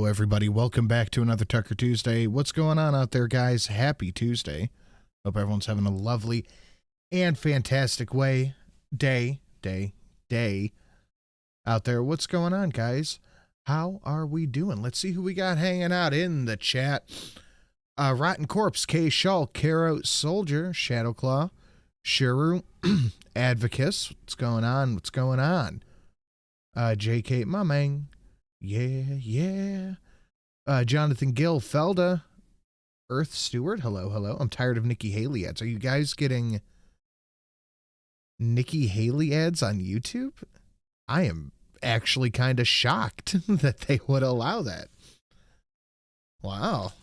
everybody. Welcome back to another Tucker Tuesday. What's going on out there, guys? Happy Tuesday. Hope everyone's having a lovely and fantastic day out there. What's going on, guys? How are we doing? Let's see who we got hanging out in the chat. Rotten Corpse, K. Shull, Caro Soldier, Shadowclaw, Shiru, Advocus. What's going on? What's going on? JK Mamang. Yeah. Jonathan Gill, Felda, Earth Stewart. Hello. I'm tired of Nikki Haley ads. Are you guys getting Nikki Haley ads on YouTube? I am actually kind of shocked that they would allow that. Wow.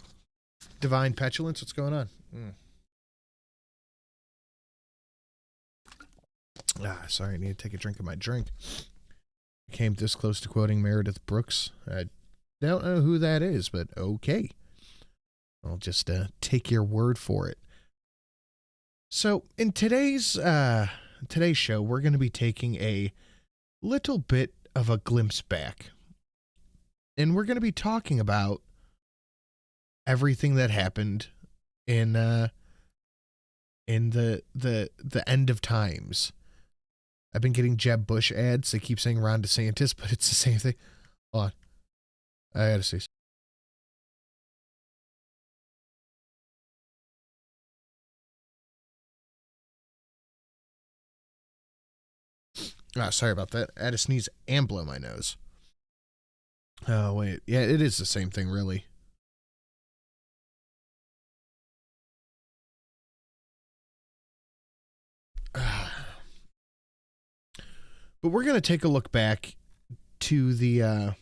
Divine Petulance, what's going on? Sorry, I need to take a drink of my drink. Came this close to quoting Meredith Brooks. I don't know who that is, but okay. I'll just take your word for it. So in today's show, we're going to be taking a little bit of a glimpse back. And we're going to be talking about everything that happened in the end of times. I've been getting Jeb Bush ads. They keep saying Ron DeSantis, but it's the same thing. Hold on. I gotta see. Sorry about that. I had to sneeze and blow my nose. Oh, wait. Yeah, it is the same thing, really. But we're going to take a look back to the,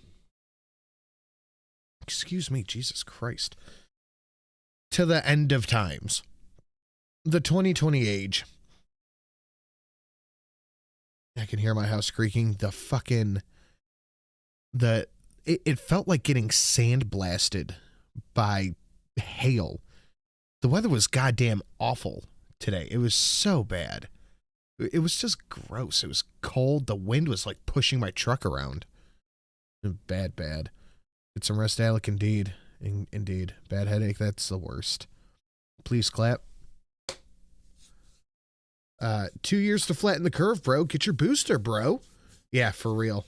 excuse me, Jesus Christ, to the end of times, the 2020 age. I can hear my house creaking. It felt like getting sandblasted by hail. The weather was goddamn awful today. It was so bad. It was just gross. It was cold. The wind was like pushing my truck around. Bad. Get some rest, Alec, indeed. Indeed. Bad headache, that's the worst. Please clap. 2 years to flatten the curve, bro. Get your booster, bro. Yeah, for real.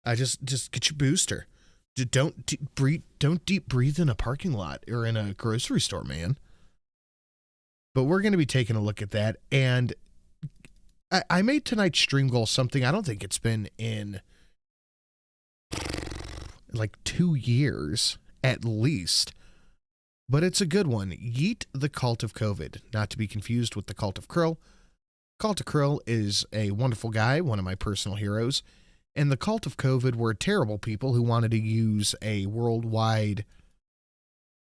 Just get your booster. Don't deep breathe in a parking lot or in a grocery store, man. But we're going to be taking a look at that. And I made tonight's stream goal something I don't think it's been in like 2 years at least. But it's a good one. Yeet the Cult of COVID. Not to be confused with the Cult of Krill. Cult of Krill is a wonderful guy, one of my personal heroes. And the Cult of COVID were terrible people who wanted to use a worldwide...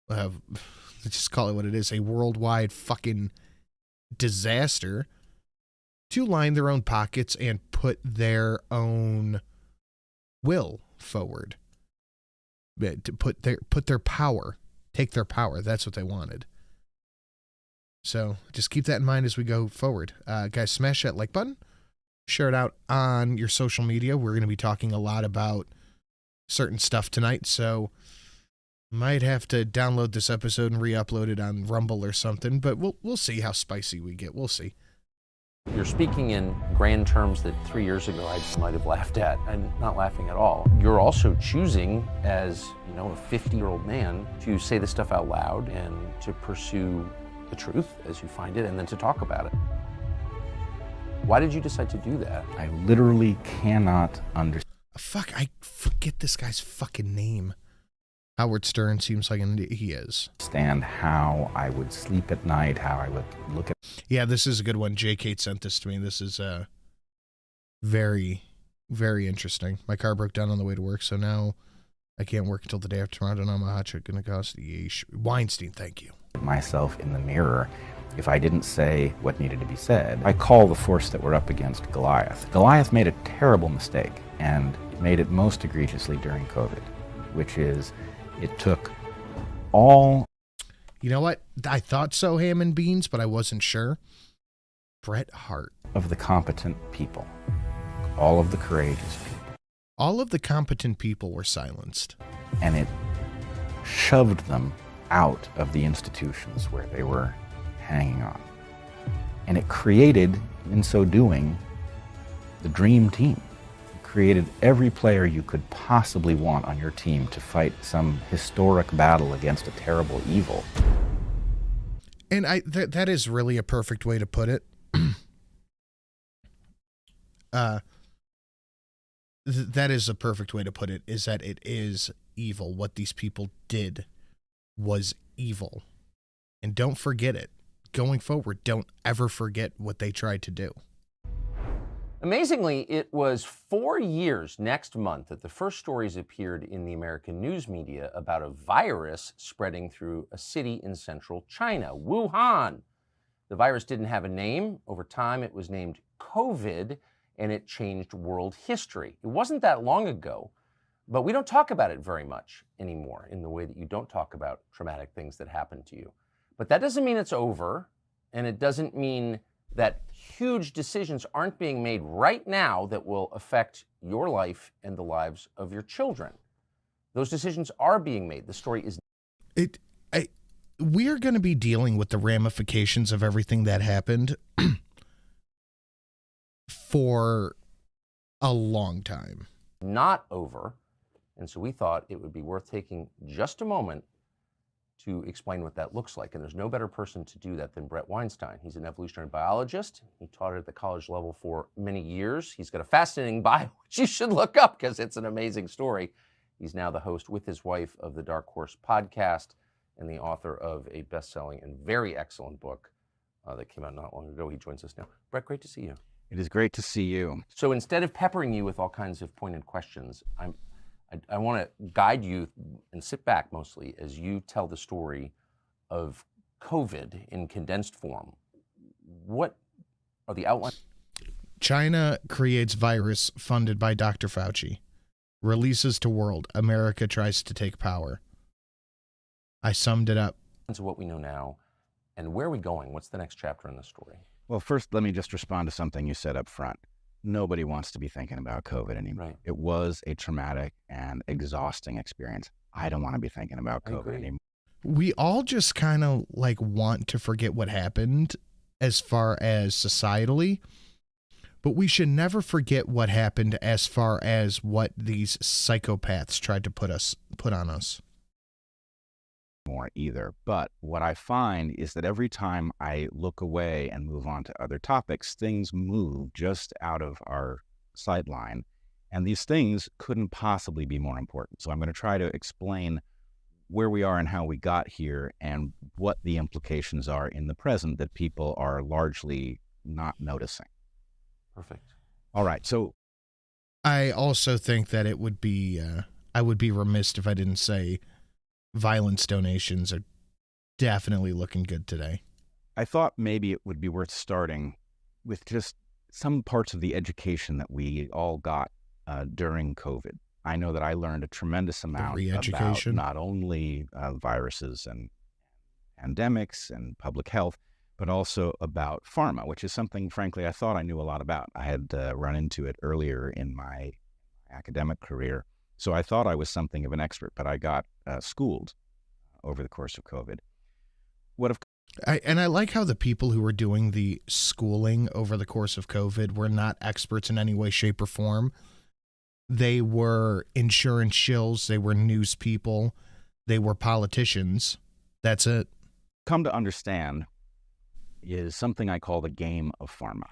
let's just call it what it is, a worldwide fucking disaster to line their own pockets and put their own will forward. To put their power, take their power. That's what they wanted. So just keep that in mind as we go forward. Guys, smash that like button. Share it out on your social media. We're going to be talking a lot about certain stuff tonight, so might have to download this episode and re-upload it on Rumble or something, but we'll see how spicy we get. We'll see. You're speaking in grand terms that 3 years ago I might have laughed at. I'm not laughing at all. You're also choosing, as a 50-year-old man, to say this stuff out loud and to pursue the truth as you find it and then to talk about it. Why did you decide to do that? I literally cannot understand. Fuck, I forget this guy's fucking name. Howard Stern seems like he is. Understand how I would sleep at night, how I would look at... Yeah, this is a good one. J. Kate sent this to me. This is very, very interesting. My car broke down on the way to work, so now I can't work until the day after tomorrow. I don't know how much it's going to cost. Weinstein, thank you. Myself in the mirror. If I didn't say what needed to be said, I call the force that we're up against Goliath. Goliath made a terrible mistake, and made it most egregiously during COVID, which is... It took all... You know what? I thought so, ham and beans, but I wasn't sure. Bret Hart. Of the competent people. All of the courageous people. All of the competent people were silenced. And it shoved them out of the institutions where they were hanging on. And it created, in so doing, the dream team. It created every player you could possibly want on your team to fight some historic battle against a terrible evil. And that is really a perfect way to put it. That is a perfect way to put it, is that it is evil. What these people did was evil. And don't forget it. Going forward, don't ever forget what they tried to do. Amazingly, it was 4 years next month that the first stories appeared in the American news media about a virus spreading through a city in central China, Wuhan. The virus didn't have a name. Over time, it was named COVID, and it changed world history. It wasn't that long ago, but we don't talk about it very much anymore in the way that you don't talk about traumatic things that happen to you. But that doesn't mean it's over, and it doesn't mean that huge decisions aren't being made right now that will affect your life and the lives of your children. Those decisions are being made. The story is... We are going to be dealing with the ramifications of everything that happened for a long time. Not over. And so we thought it would be worth taking just a moment to explain what that looks like. And there's no better person to do that than Brett Weinstein. He's an evolutionary biologist. He taught it at the college level for many years. He's got a fascinating bio, which you should look up because it's an amazing story. He's now the host with his wife of the Dark Horse podcast and the author of a best-selling and very excellent book that came out not long ago. He joins us now. Brett, great to see you. It is great to see you. So instead of peppering you with all kinds of pointed questions, I want to guide you and sit back mostly as you tell the story of COVID in condensed form. What are the outlines? China creates virus funded by Dr. Fauci. Releases to world. America tries to take power. I summed it up. Of what we know now, and where are we going? What's the next chapter in the story? Well, first, let me just respond to something you said up front. Nobody wants to be thinking about COVID anymore. Right. It was a traumatic and exhausting experience. I don't want to be thinking about COVID anymore. We all just kind of like want to forget what happened as far as societally, but we should never forget what happened as far as what these psychopaths tried to put on us. More either. But what I find is that every time I look away and move on to other topics, things move just out of our sight line. And these things couldn't possibly be more important. So I'm going to try to explain where we are and how we got here and what the implications are in the present that people are largely not noticing. Perfect. All right. So I also think that it would be, I would be remiss if I didn't say violence donations are definitely looking good today. I thought maybe it would be worth starting with just some parts of the education that we all got during COVID. I know that I learned a tremendous amount about not only viruses and pandemics and public health, but also about pharma, which is something, frankly, I thought I knew a lot about. I had run into it earlier in my academic career. So I thought I was something of an expert, but I got schooled over the course of COVID. I like how the people who were doing the schooling over the course of COVID were not experts in any way, shape, or form. They were insurance shills. They were news people. They were politicians. That's it. Come to understand is something I call the game of pharma.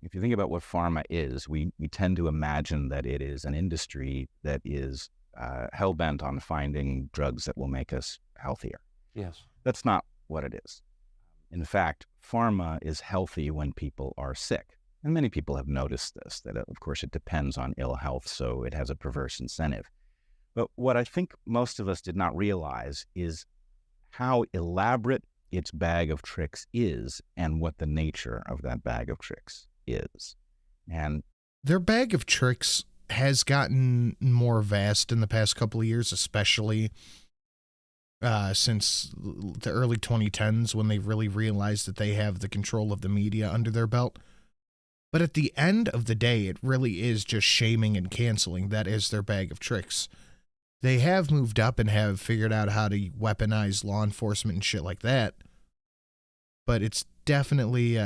If you think about what pharma is, we tend to imagine that it is an industry that is hell-bent on finding drugs that will make us healthier. Yes. That's not what it is. In fact, pharma is healthy when people are sick. And many people have noticed this, that of course it depends on ill health, so it has a perverse incentive. But what I think most of us did not realize is how elaborate its bag of tricks is and what the nature of that bag of tricks is. And their bag of tricks has gotten more vast in the past couple of years, especially since the early 2010s when they really realized that they have the control of the media under their belt. But at the end of the day, it really is just shaming and canceling. That is their bag of tricks. They have moved up and have figured out how to weaponize law enforcement and shit like that. But it's definitely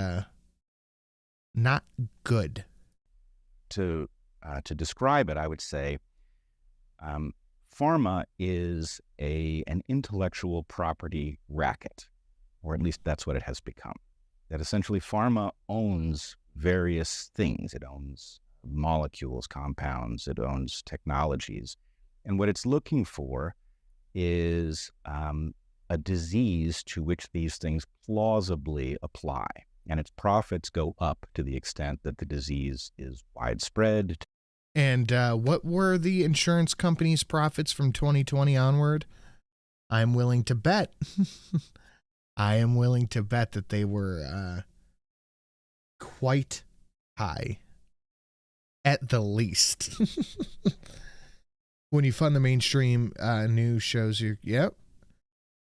not good. To describe it, I would say pharma is an intellectual property racket, or at least that's what it has become. That essentially pharma owns various things. It owns molecules, compounds, it owns technologies. And what it's looking for is a disease to which these things plausibly apply. And its profits go up to the extent that the disease is widespread. And what were the insurance companies' profits from 2020 onward? I'm willing to bet. I am willing to bet that they were quite high, at the least. When you fund the mainstream news shows you, yep,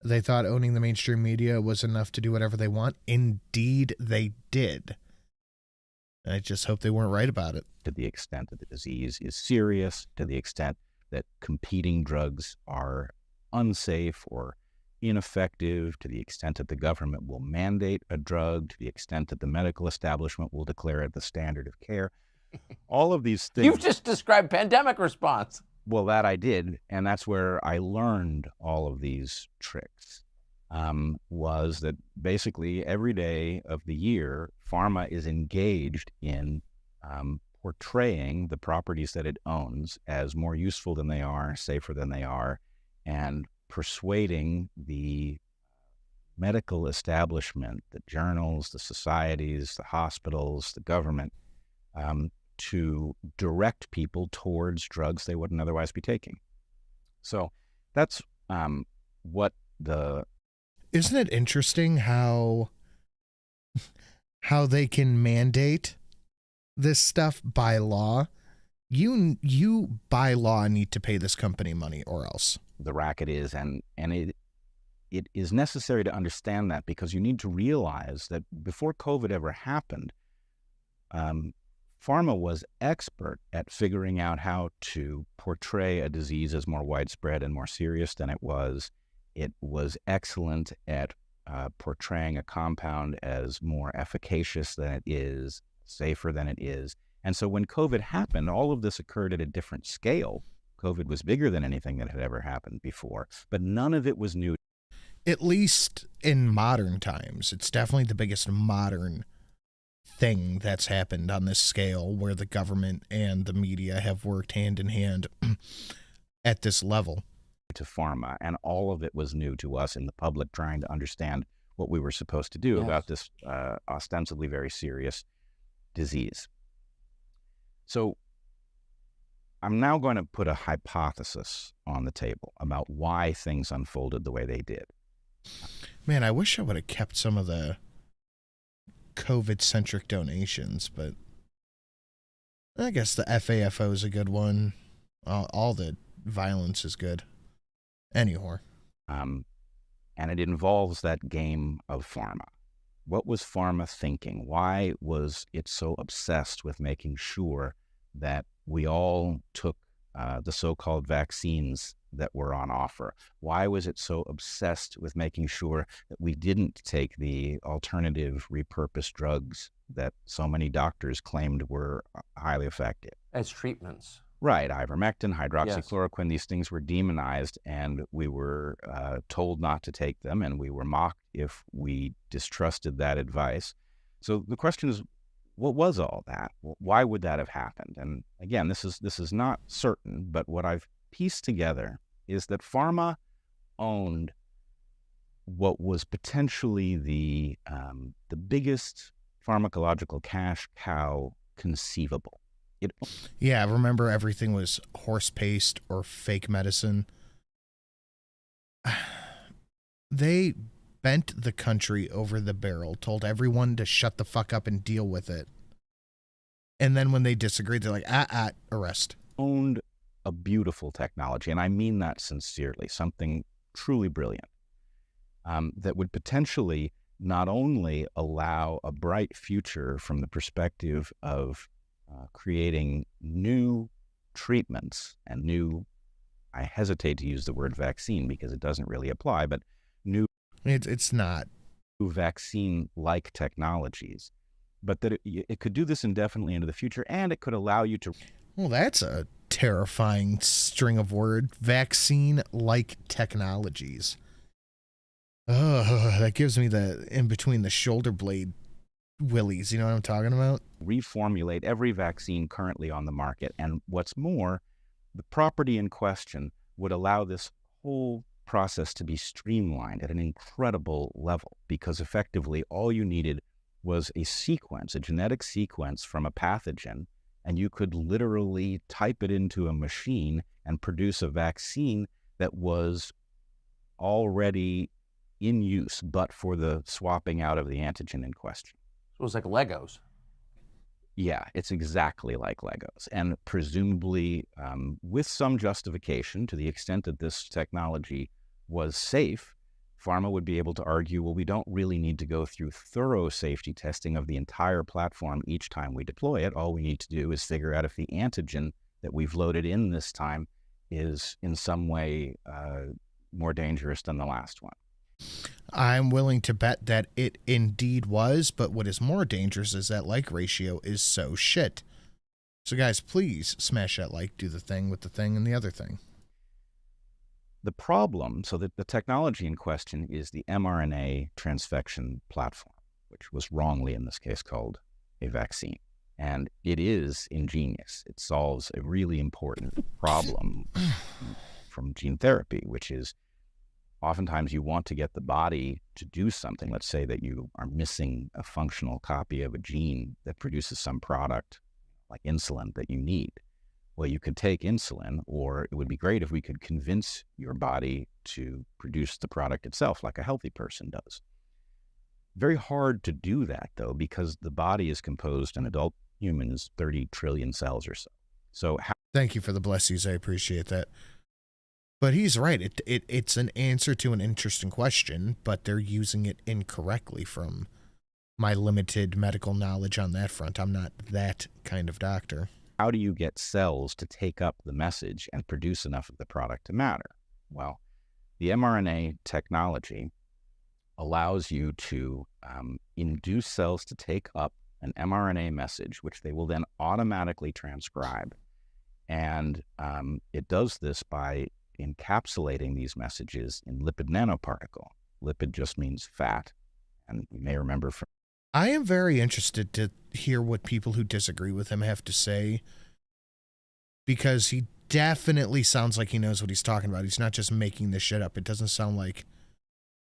they thought owning the mainstream media was enough to do whatever they want. Indeed, they did. I just hope they weren't right about it. To the extent that the disease is serious, to the extent that competing drugs are unsafe or ineffective, to the extent that the government will mandate a drug, to the extent that the medical establishment will declare it the standard of care. All of these things. You've just described pandemic response. Well, that I did, and that's where I learned all of these tricks, was that basically every day of the year, pharma is engaged in portraying the properties that it owns as more useful than they are, safer than they are, and persuading the medical establishment, the journals, the societies, the hospitals, the government, to direct people towards drugs they wouldn't otherwise be taking. So that's what the... Isn't it interesting how they can mandate this stuff by law? You by law need to pay this company money or else. The racket is, and it is necessary to understand that, because you need to realize that before COVID ever happened, pharma was expert at figuring out how to portray a disease as more widespread and more serious than it was. It was excellent at portraying a compound as more efficacious than it is, safer than it is. And so when COVID happened, all of this occurred at a different scale. COVID was bigger than anything that had ever happened before, but none of it was new. At least in modern times, it's definitely the biggest modern thing that's happened on this scale, where the government and the media have worked hand in hand at this level. To pharma, and all of it was new to us in the public, trying to understand what we were supposed to do about this ostensibly very serious disease. So I'm now going to put a hypothesis on the table about why things unfolded the way they did. Man, I wish I would have kept some of the COVID-centric donations, but I guess the FAFO is a good one. All the violence is good. Anyway. And it involves that game of pharma. What was pharma thinking? Why was it so obsessed with making sure that we all took the so-called vaccines that were on offer? Why was it so obsessed with making sure that we didn't take the alternative repurposed drugs that so many doctors claimed were highly effective? As treatments. Right, ivermectin, hydroxychloroquine, these things were demonized, and we were told not to take them, and we were mocked if we distrusted that advice. So the question is, what was all that? Why would that have happened? And again, this is not certain, but what I've pieced together is that pharma owned what was potentially the biggest pharmacological cash cow conceivable. Yeah, remember everything was horse paste or fake medicine. They bent the country over the barrel, told everyone to shut the fuck up and deal with it. And then when they disagreed, they're like, arrest. Owned a beautiful technology, and I mean that sincerely, something truly brilliant, that would potentially not only allow a bright future from the perspective of creating new treatments and new, I hesitate to use the word vaccine because it doesn't really apply, but new It's not vaccine-like technologies, but that it could do this indefinitely into the future, and it could allow you to... Well, that's a terrifying string of word. Vaccine-like technologies. Oh, that gives me the in between the shoulder blade willies. You know what I'm talking about? reformulate every vaccine currently on the market. And what's more, the property in question would allow this whole process to be streamlined at an incredible level, because effectively all you needed was a sequence, a genetic sequence from a pathogen, and you could literally type it into a machine and produce a vaccine that was already in use, but for the swapping out of the antigen in question. So it was like Legos. Yeah, it's exactly like Legos. And presumably with some justification, to the extent that this technology was safe, pharma would be able to argue, well, we don't really need to go through thorough safety testing of the entire platform each time we deploy it. All we need to do is figure out if the antigen that we've loaded in this time is in some way more dangerous than the last one. I'm willing to bet that it indeed was, but what is more dangerous is that like ratio is so shit. So guys, please smash that like, do the thing with the thing and the other thing. The problem, so that the technology in question is the mRNA transfection platform, which was wrongly in this case called a vaccine. And it is ingenious. It solves a really important problem from gene therapy, which is oftentimes you want to get the body to do something. Let's say that you are missing a functional copy of a gene that produces some product like insulin that you need. Well, you could take insulin, or it would be great if we could convince your body to produce the product itself like a healthy person does. Very hard to do that, though, because the body is composed in adult humans 30 trillion cells or so. So thank you for the blessings. I appreciate that. But he's right. It's an answer to an interesting question, but they're using it incorrectly from my limited medical knowledge on that front. I'm not that kind of doctor. How do you get cells to take up the message and produce enough of the product to matter? Well, the mRNA technology allows you to induce cells to take up an mRNA message, which they will then automatically transcribe. And it does this by encapsulating these messages in lipid nanoparticle. Lipid just means fat. And you may remember from... I am very interested to hear what people who disagree with him have to say, because he definitely sounds like he knows what he's talking about. He's not just making this shit up. It doesn't sound like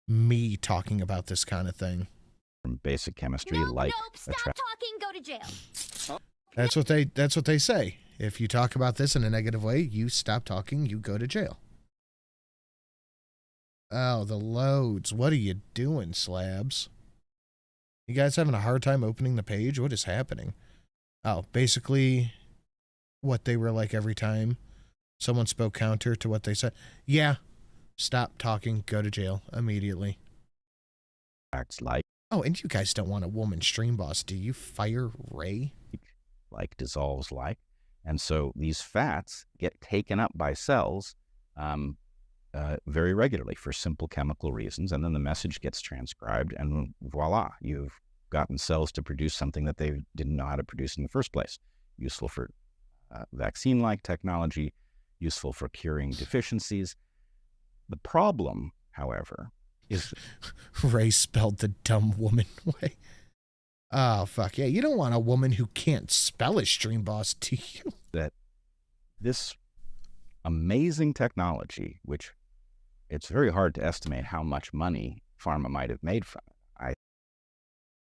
me talking about this kind of thing. From basic chemistry, Nope, stop talking, go to jail. That's what they say. If you talk about this in a negative way, you stop talking, you go to jail. Oh, the loads. What are you doing, slabs? You guys having a hard time opening the page? What is happening? Oh, basically what they were like every time someone spoke counter to what they said. Yeah, stop talking, go to jail immediately. Acts like... Oh, and you guys don't want a woman stream boss, do you? Fire Ray? Like dissolves like. And so these fats get taken up by cells very regularly for simple chemical reasons, and then the message gets transcribed, and voila, you've gotten cells to produce something that they didn't know how to produce in the first place. Useful for vaccine-like technology, useful for curing deficiencies. The problem, however, is... Ray spelled the dumb woman way. Oh, fuck. Yeah, you don't want a woman who can't spell a stream boss, do you? That this amazing technology, which it's very hard to estimate how much money pharma might have made from it.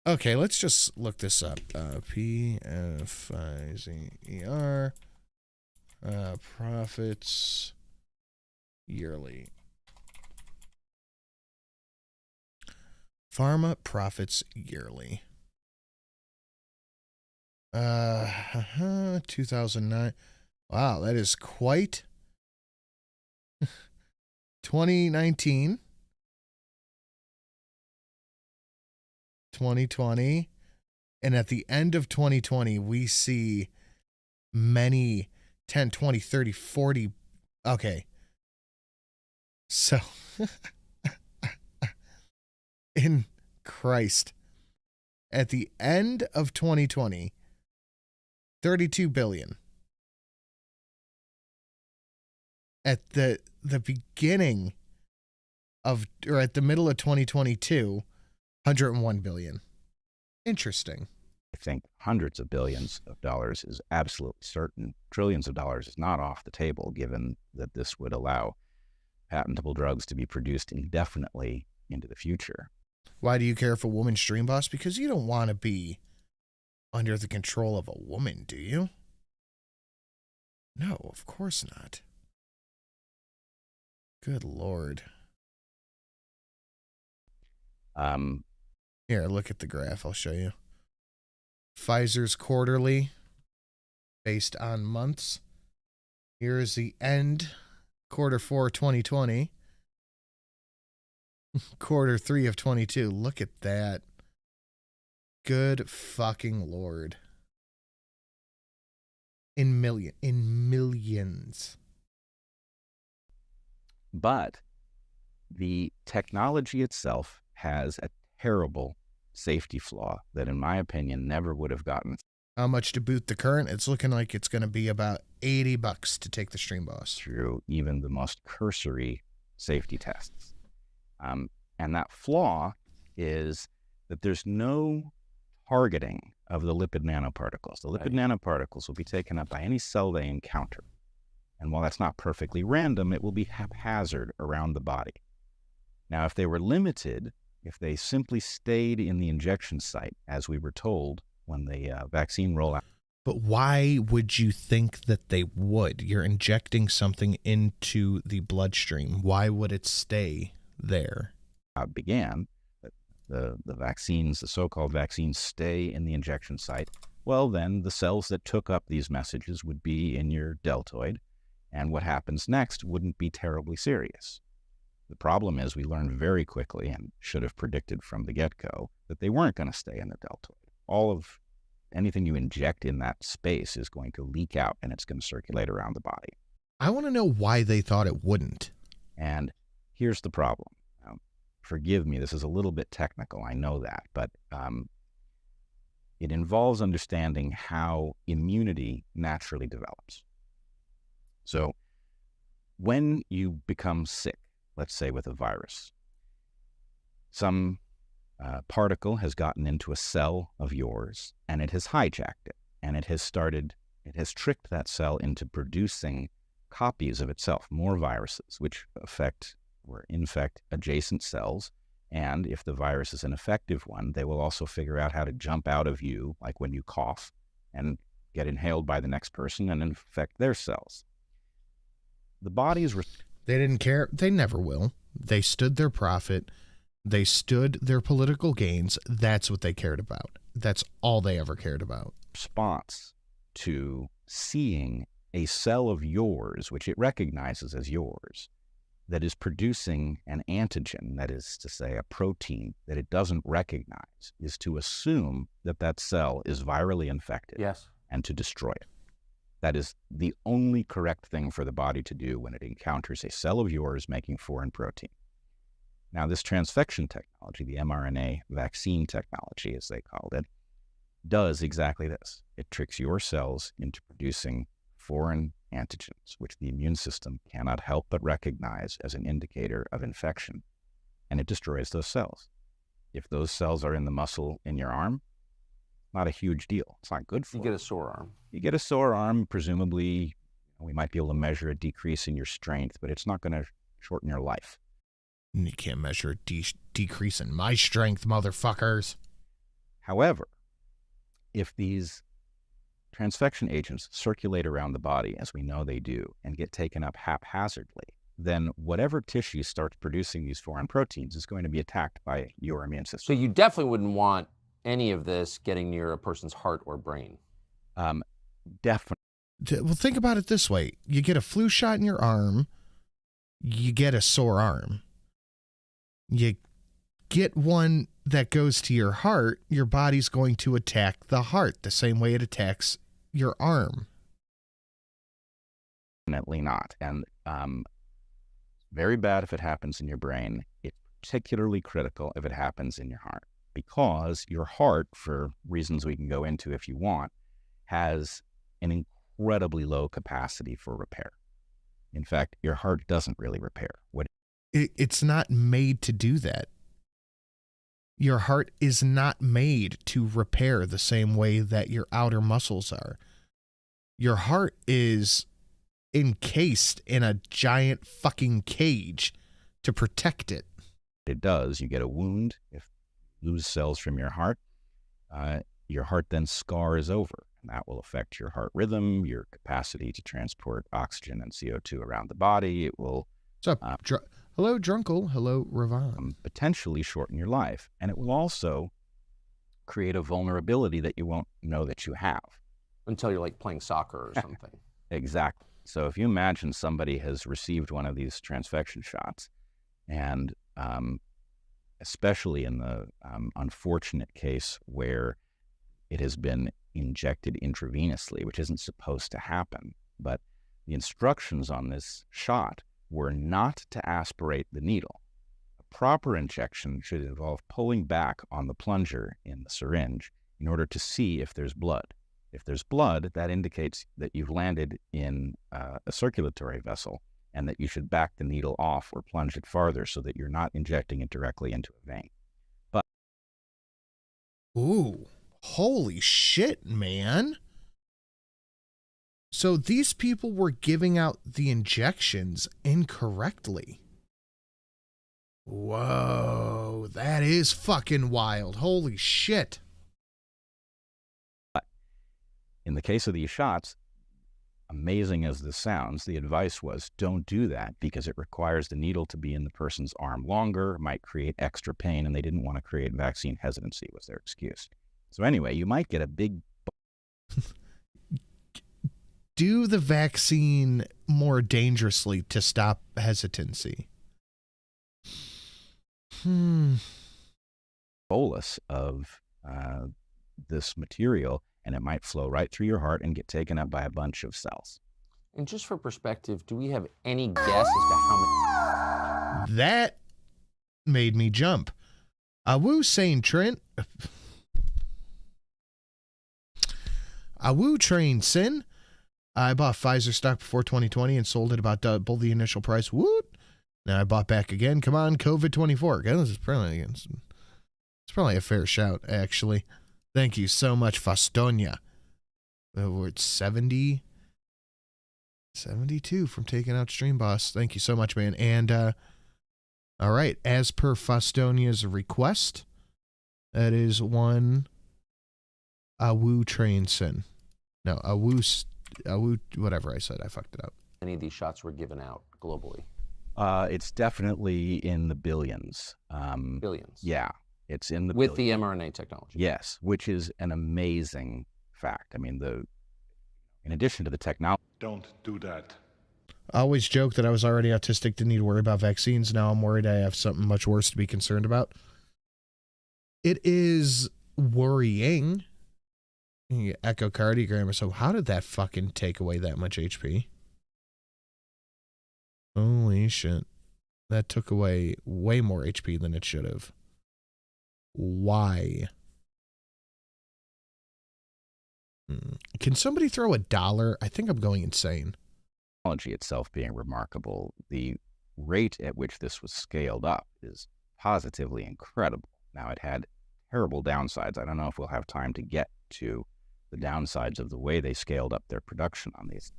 Okay, let's just look this up. P-F-I-Z-E-R. Profits yearly. Pharma profits yearly. 2009. Wow, that is quite 2019. 2020. And at the end of 2020, we see many 10, 20, 30, 40. Okay. So, in Christ, at the end of 2020, 32 billion. At the beginning of, or at the middle of 2022, 101 billion. Interesting. I think hundreds of billions of dollars is absolutely certain. Trillions of dollars is not off the table, given that this would allow patentable drugs to be produced indefinitely into the future. Why do you care if a woman's stream boss? Because you don't want to be under the control of a woman, do you? No, of course not. Good Lord. Here, look at the graph. I'll show you. Pfizer's quarterly based on months. Here is the end, quarter 4, 2020. Quarter 3 of 22. Look at that. Good fucking Lord. In millions. But the technology itself has a terrible safety flaw that, in my opinion, never would have gotten. How much to boot the current? It's looking like it's going to be about $80 to take the stream boss Through even the most cursory safety tests. And that flaw is that there's no targeting of the lipid nanoparticles. The lipid nanoparticles will be taken up by any cell they encounter. And while that's not perfectly random, it will be haphazard around the body. Now, if they were limited, if they simply stayed in the injection site, as we were told when the vaccine rollout. But why would you think that they would? You're injecting something into the bloodstream. Why would it stay there? Began, the vaccines, the so-called vaccines, stay in the injection site. Well, then the cells that took up these messages would be in your deltoid, and what happens next wouldn't be terribly serious. The problem is we learned very quickly, and should have predicted from the get-go, that they weren't going to stay in the deltoid. All of anything you inject in that space is going to leak out, and it's going to circulate around the body. I want to know why they thought it wouldn't. And here's the problem. Forgive me, this is a little bit technical, I know that, but it involves understanding how immunity naturally develops. So when you become sick, let's say with a virus, some particle has gotten into a cell of yours and it has hijacked it, and it has tricked that cell into producing copies of itself, more viruses, which affect or infect adjacent cells. And if the virus is an effective one, they will also figure out how to jump out of you, like when you cough, and get inhaled by the next person and infect their cells. The body is... They didn't care. They never will. They stood their profit. They stood their political gains. That's what they cared about. That's all they ever cared about. Response to seeing a cell of yours, which it recognizes as yours, that is producing an antigen, that is to say a protein that it doesn't recognize, is to assume that that cell is virally infected. Yes. And to destroy it. That is the only correct thing for the body to do when it encounters a cell of yours making foreign protein. Now, this transfection technology, the mRNA vaccine technology, as they called it, does exactly this. It tricks your cells into producing foreign antigens, which the immune system cannot help but recognize as an indicator of infection, and it destroys those cells. If those cells are in the muscle in your arm, not a huge deal. It's not good for you. You get a sore arm. You get a sore arm, presumably we might be able to measure a decrease in your strength, but it's not going to shorten your life. You can't measure a decrease in my strength, motherfuckers. However, if these transfection agents circulate around the body, as we know they do, and get taken up haphazardly, then whatever tissue starts producing these foreign proteins is going to be attacked by your immune system. So you definitely wouldn't want any of this getting near a person's heart or brain. Definitely. Well, think about it this way. You get a flu shot in your arm, you get a sore arm. You get one that goes to your heart, your body's going to attack the heart the same way it attacks your arm. Definitely not. And very bad if it happens in your brain. It's particularly critical if it happens in your heart, because your heart, for reasons we can go into if you want, has an incredibly low capacity for repair. In fact, your heart doesn't really repair. It's not made to do that. Your heart is not made to repair the same way that your outer muscles are. Your heart is encased in a giant fucking cage to protect it. It does. You get a wound, if you lose cells from your heart then scars over, and that will affect your heart rhythm, your capacity to transport oxygen and CO2 around the body. It will... What's up? Hello, Drunkle. Hello, Ravon. Potentially shorten your life, and it will also create a vulnerability that you won't know that you have. Until you're like playing soccer or something. Exactly. So if you imagine somebody has received one of these transfection shots, and especially in the unfortunate case where it has been injected intravenously, which isn't supposed to happen, but the instructions on this shot were not to aspirate the needle. A proper injection should involve pulling back on the plunger in the syringe in order to see if there's blood. If there's blood, that indicates that you've landed in a circulatory vessel, and that you should back the needle off or plunge it farther so that you're not injecting it directly into a vein. But ooh, holy shit, man. So these people were giving out the injections incorrectly. Whoa, that is fucking wild. Holy shit. in the case of these shots, amazing as this sounds, the advice was don't do that because it requires the needle to be in the person's arm longer, might create extra pain, and they didn't want to create vaccine hesitancy was their excuse. So anyway, you might get a big... Do the vaccine more dangerously to stop hesitancy. Bolus of this material, and it might flow right through your heart and get taken up by a bunch of cells. And just for perspective, do we have any guess as to how many? That made me jump. Awoo saying Trent. Awoo train sin. I bought Pfizer stock before 2020 and sold it about double the initial price. Woot! Now I bought back again. Come on, COVID-24. Again, this is probably it's probably a fair shout, actually. Thank you so much, Fastonia. We're at 72 from taking out Stream Boss. Thank you so much, man. And all right, as per Fastonia's request, that is one Awoo train sin. No, Awoo, whatever I said, I fucked it up. Any of these shots were given out globally? It's definitely in the billions. Billions? Yeah, it's in the with billions. the mRNA technology? Yes, which is an amazing fact. I mean, in addition to the technology... Don't do that. I always joke that I was already autistic, didn't need to worry about vaccines. Now I'm worried I have something much worse to be concerned about. It is worrying. Echocardiogram. So how did that fucking take away that much HP? Holy shit. That took away way more HP than it should have. Why? Can somebody throw $1? I think I'm going insane. Technology itself being remarkable, the rate at which this was scaled up is positively incredible. Now, it had terrible downsides. I don't know if we'll have time to get to the downsides of the way they scaled up their production on these.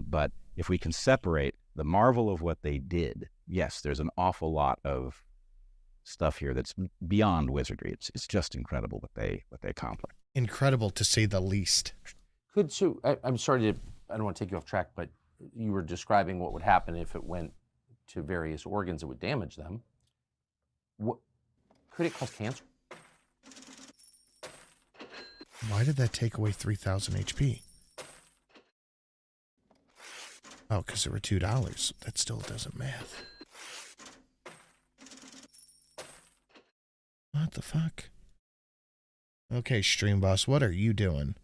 But if we can separate the marvel of what they did, yes, there's an awful lot of stuff here that's beyond wizardry. It's just incredible what they accomplished. Incredible to say the least. I'm sorry I don't want to take you off track, but you were describing what would happen if it went to various organs, it would damage them. What could it cause cancer? Why did that take away 3,000 HP? Oh, because there were $2. That still doesn't math. What the fuck? Okay, Stream Boss, what are you doing?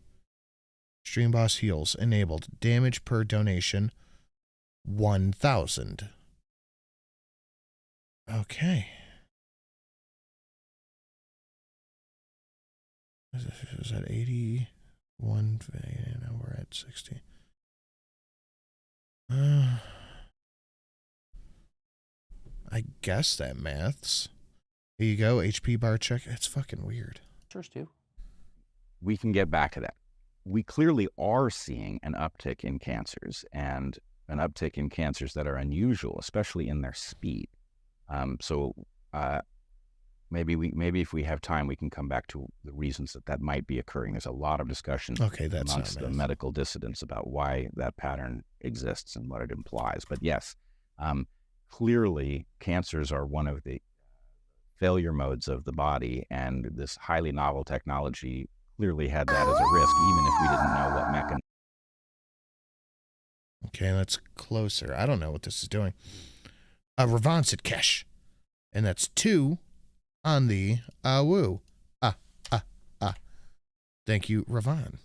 Stream Boss heals enabled. Damage per donation 1,000. Okay. Is that 81? Now we're at 60. I guess that maths. Here you go, HP bar check. It's fucking weird. Too. We can get back to that. We clearly are seeing an uptick in cancers, and an uptick in cancers that are unusual, especially in their speed. Maybe if we have time, we can come back to the reasons that might be occurring. There's a lot of discussion amongst the medical dissidents about why that pattern exists and what it implies. But yes, clearly cancers are one of the failure modes of the body, and this highly novel technology clearly had that as a risk, even if we didn't know what mechanism. Okay, that's closer. I don't know what this is doing. Ravon said cash, and that's 2 on the Awoo. Thank you, Ravon.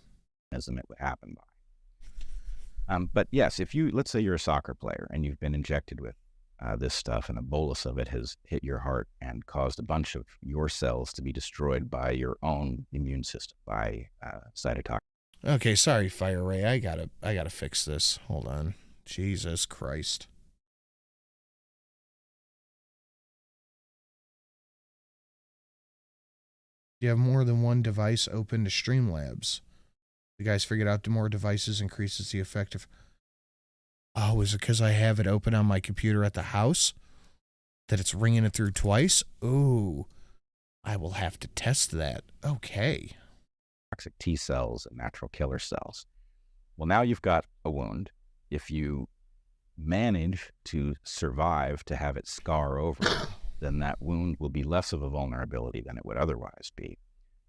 It would happen by. But yes, if you, let's say you're a soccer player and you've been injected with this stuff, and a bolus of it has hit your heart and caused a bunch of your cells to be destroyed by your own immune system, by cytotoxic. Okay, sorry, Fire Ray. I gotta fix this. Hold on. Jesus Christ. You have more than one device open to Streamlabs. You guys figured out the more devices increases the effect of... Oh, is it because I have it open on my computer at the house? That it's ringing it through twice? Ooh. I will have to test that. Okay. Toxic T cells and natural killer cells. Well, now you've got a wound. If you manage to survive to have it scar over, then that wound will be less of a vulnerability than it would otherwise be.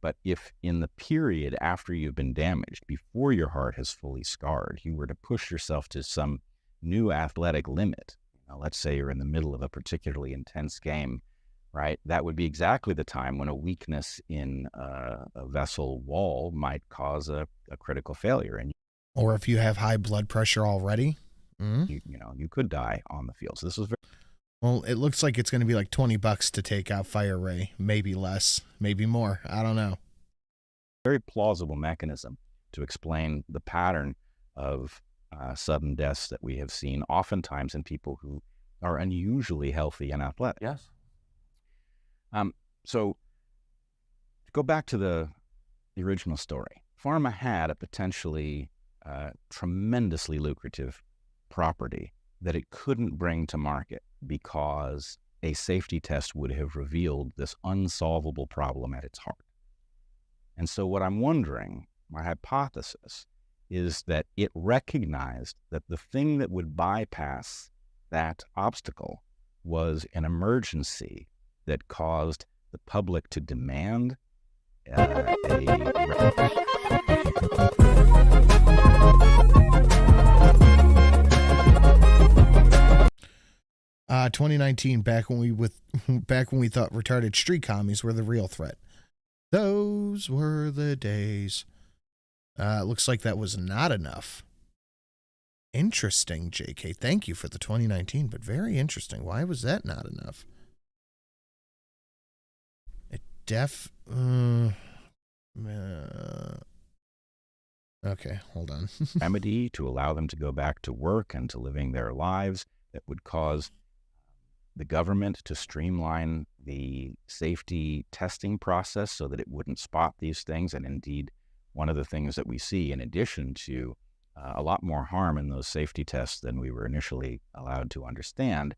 But if in the period after you've been damaged, before your heart has fully scarred, you were to push yourself to some new athletic limit, let's say you're in the middle of a particularly intense game, right? That would be exactly the time when a weakness in a vessel wall might cause a critical failure. Or if you have high blood pressure already, you could die on the field. So this was very... Well, it looks like it's going to be like $20 to take out Fire Ray. Maybe less, maybe more. I don't know. Very plausible mechanism to explain the pattern of sudden deaths that we have seen oftentimes in people who are unusually healthy and athletic. Yes. So to go back to the original story, pharma had a potentially tremendously lucrative property that it couldn't bring to market because a safety test would have revealed this unsolvable problem at its heart. And so what I'm wondering, my hypothesis, is that it recognized that the thing that would bypass that obstacle was an emergency that caused the public to demand a 2019, back when we thought retarded street commies were the real threat. Those were the days. Looks like that was not enough. Interesting, JK. Thank you for the 2019, but very interesting. Why was that not enough? Okay, hold on. remedy to allow them to go back to work and to living their lives that would cause the government to streamline the safety testing process so that it wouldn't spot these things. And indeed, one of the things that we see, in addition to a lot more harm in those safety tests than we were initially allowed to understand,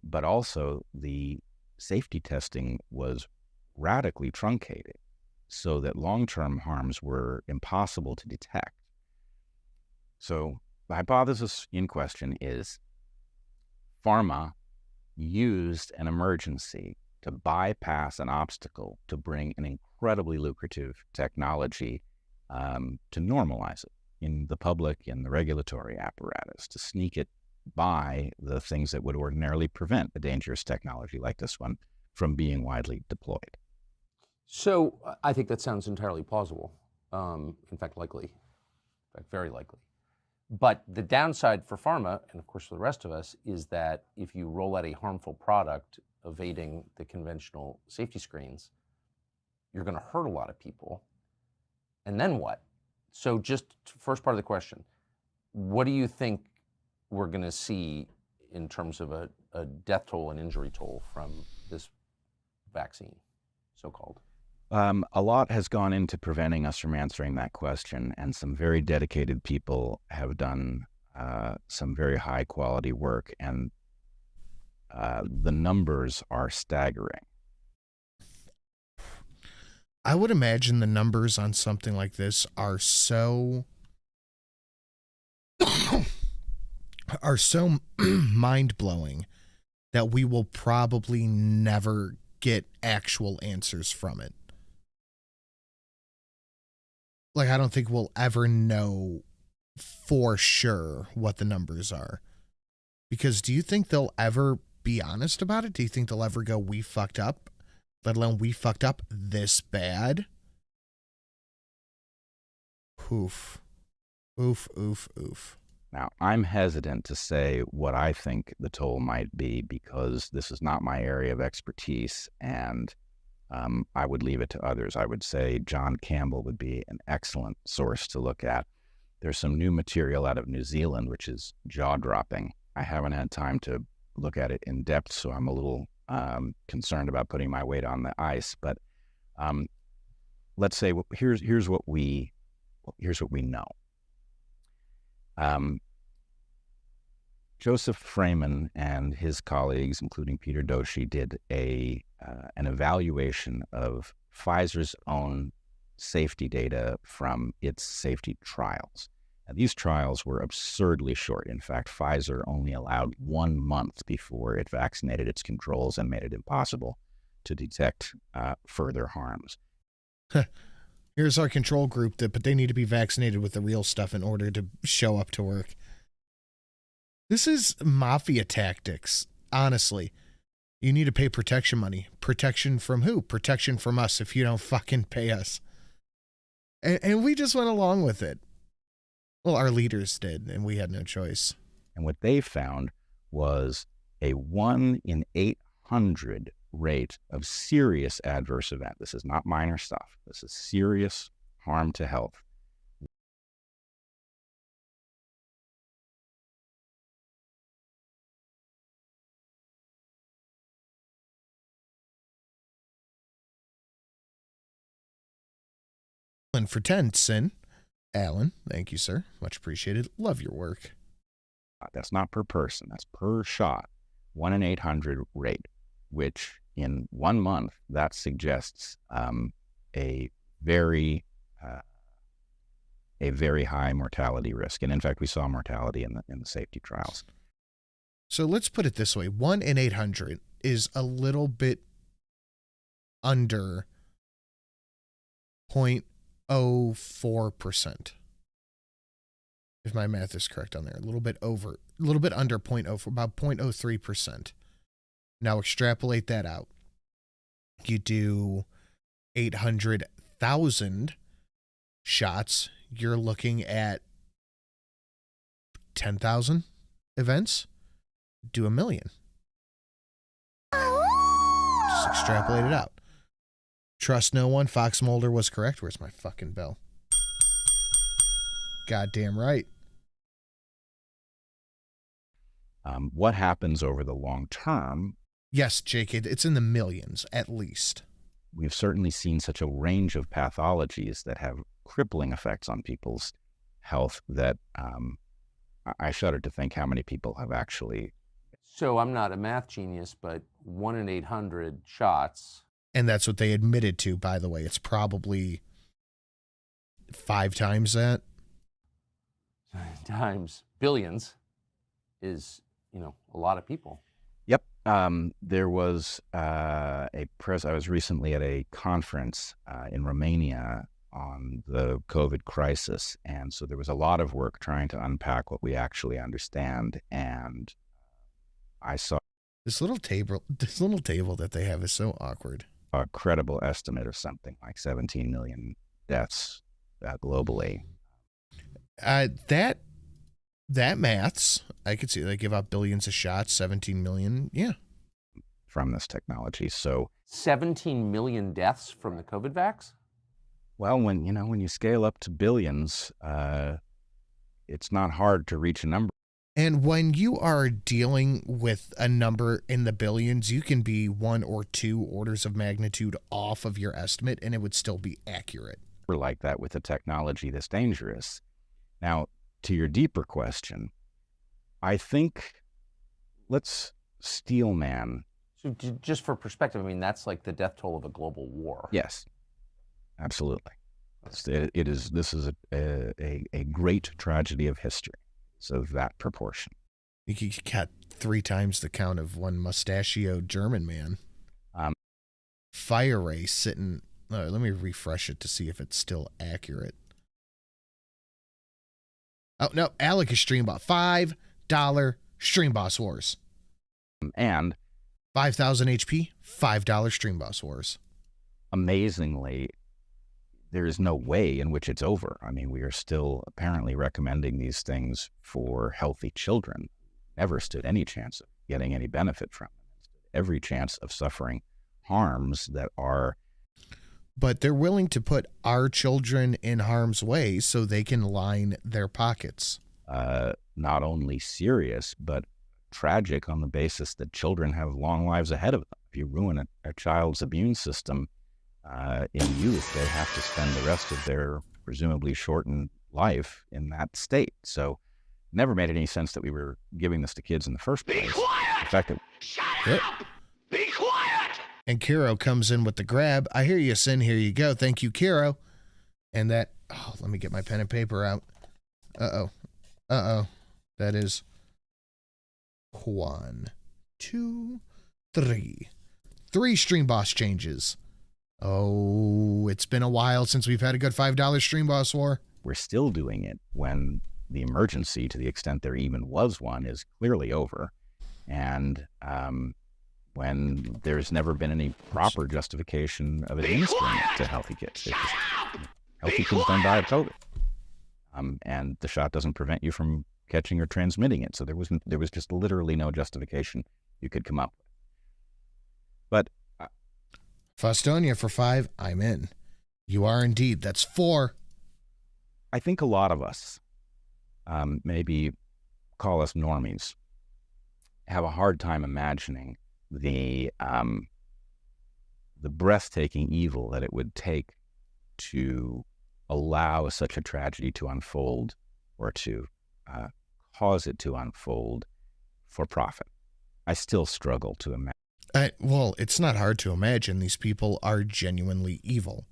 but also the safety testing was radically truncated so that long-term harms were impossible to detect. So the hypothesis in question is pharma used an emergency to bypass an obstacle to bring an incredibly lucrative technology to normalize it in the public, in the regulatory apparatus, to sneak it by the things that would ordinarily prevent a dangerous technology like this one from being widely deployed. So I think that sounds entirely plausible. In fact, likely. In fact, very likely. But the downside for pharma, and of course for the rest of us, is that if you roll out a harmful product evading the conventional safety screens, you're going to hurt a lot of people. And then what? So just first part of the question, what do you think we're going to see in terms of a death toll and injury toll from this vaccine, so-called? A lot has gone into preventing us from answering that question, and some very dedicated people have done some very high quality work, and the numbers are staggering. I would imagine the numbers on something like this are so mind-blowing that we will probably never get actual answers from it. Like, I don't think we'll ever know for sure what the numbers are. Because do you think they'll ever be honest about it? Do you think they'll ever go, we fucked up? Let alone we fucked up this bad? Oof. Oof, oof, oof. Now, I'm hesitant to say what I think the toll might be because this is not my area of expertise, and I would leave it to others. I would say John Campbell would be an excellent source to look at. There's some new material out of New Zealand, which is jaw-dropping. I haven't had time to look at it in depth, so I'm a little concerned about putting my weight on the ice. But let's say here's what we know. Joseph Freeman and his colleagues, including Peter Doshi, did an evaluation of Pfizer's own safety data from its safety trials. Now, these trials were absurdly short. In fact, Pfizer only allowed 1 month before it vaccinated its controls and made it impossible to detect further harms. Here's our control group, but they need to be vaccinated with the real stuff in order to show up to work. This is mafia tactics, honestly. You need to pay protection money. Protection from who? Protection from us if you don't fucking pay us. And we just went along with it. Well, our leaders did, and we had no choice. And what they found was a 1 in 800 rate of serious adverse event. This is not minor stuff. This is serious harm to health. And for 10, Sin. Alan, thank you, sir. Much appreciated. Love your work. That's not per person. That's per shot. 1 in 800 rate, which in 1 month, that suggests a very high mortality risk. And in fact, we saw mortality in the safety trials. So let's put it this way. 1 in 800 is a little bit under 0.04%. If my math is correct on there. A little bit under 0.04, about 0.03%. Now extrapolate that out. You do 800,000 shots, you're looking at 10,000 events. Do 1 million. Just extrapolate it out. Trust no one. Fox Mulder was correct. Where's my fucking bell? Goddamn right. What happens over the long term? Yes, Jake, it's in the millions at least. We've certainly seen such a range of pathologies that have crippling effects on people's health that I shudder to think how many people have actually. So I'm not a math genius, but 1 in 800 shots. And that's what they admitted to, by the way. It's probably 5 times that. Times billions is, a lot of people. Yep. There was I was recently at a conference in Romania on the COVID crisis. And so there was a lot of work trying to unpack what we actually understand. And I saw this little table that they have is so awkward. A credible estimate of something like 17 million deaths globally. That maths, I could see they give out billions of shots, 17 million. Yeah. From this technology. So 17 million deaths from the COVID vax? Well, when you scale up to billions, it's not hard to reach a number. And when you are dealing with a number in the billions, you can be 1 or 2 orders of magnitude off of your estimate, and it would still be accurate. Like that with a technology that's dangerous. Now, to your deeper question, I think let's steelman. So just for perspective, I mean, that's like the death toll of a global war. Yes, absolutely. This is a great tragedy of history. So that proportion. You got 3 times the count of one mustachioed German man. Fire Ray sitting. Let me refresh it to see if it's still accurate. Oh, no. Alec is stream bot. $5 stream boss wars. And 5,000 HP, $5 stream boss wars. Amazingly, there is no way in which it's over. I mean, we are still apparently recommending these things for healthy children. Never stood any chance of getting any benefit from them. Every chance of suffering harms that are. But they're willing to put our children in harm's way so they can line their pockets. Not only serious, but tragic on the basis that children have long lives ahead of them. If you ruin a child's immune system in youth, they have to spend the rest of their presumably shortened life in that state. So never made any sense that we were giving this to kids in the first place. Be quiet! The fact that Shut up! Be quiet! And Kiro comes in with the grab. I hear you, Sin. Here you go. Thank you, Kiro. And that, let me get my pen and paper out. Uh-oh. That is 1, 2, 3. 3 stream boss changes. Oh, it's been a while since we've had a good $5 stream boss war. we're still doing it when the emergency, to the extent there even was one, is clearly over. And when there's never been any proper justification of administering it to healthy kids. Healthy kids don't die of COVID. And the shot doesn't prevent you from catching or transmitting it. So there was just literally no justification you could come up with. But Fostonia for 5, I'm in. You are indeed. That's 4. I think a lot of us, maybe call us normies, have a hard time imagining the breathtaking evil that it would take to allow such a tragedy to unfold, or to cause it to unfold for profit. I still struggle to imagine. Well, it's not hard to imagine. These people are genuinely evil.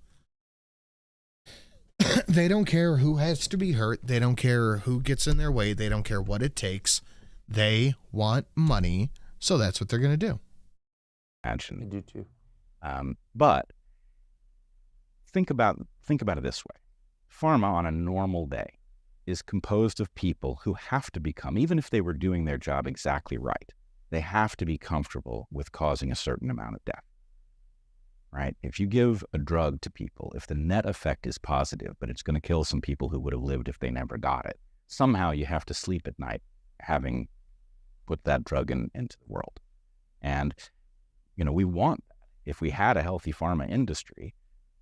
They don't care who has to be hurt. They don't care who gets in their way. They don't care what it takes. They want money, so that's what they're going to do. I do too. But think about it this way. Pharma on a normal day is composed of people who have to become, even if they were doing their job exactly right, they have to be comfortable with causing a certain amount of death, right? If you give a drug to people, if the net effect is positive, but it's going to kill some people who would have lived if they never got it, somehow you have to sleep at night having put that drug into the world. And, we want that. If we had a healthy pharma industry,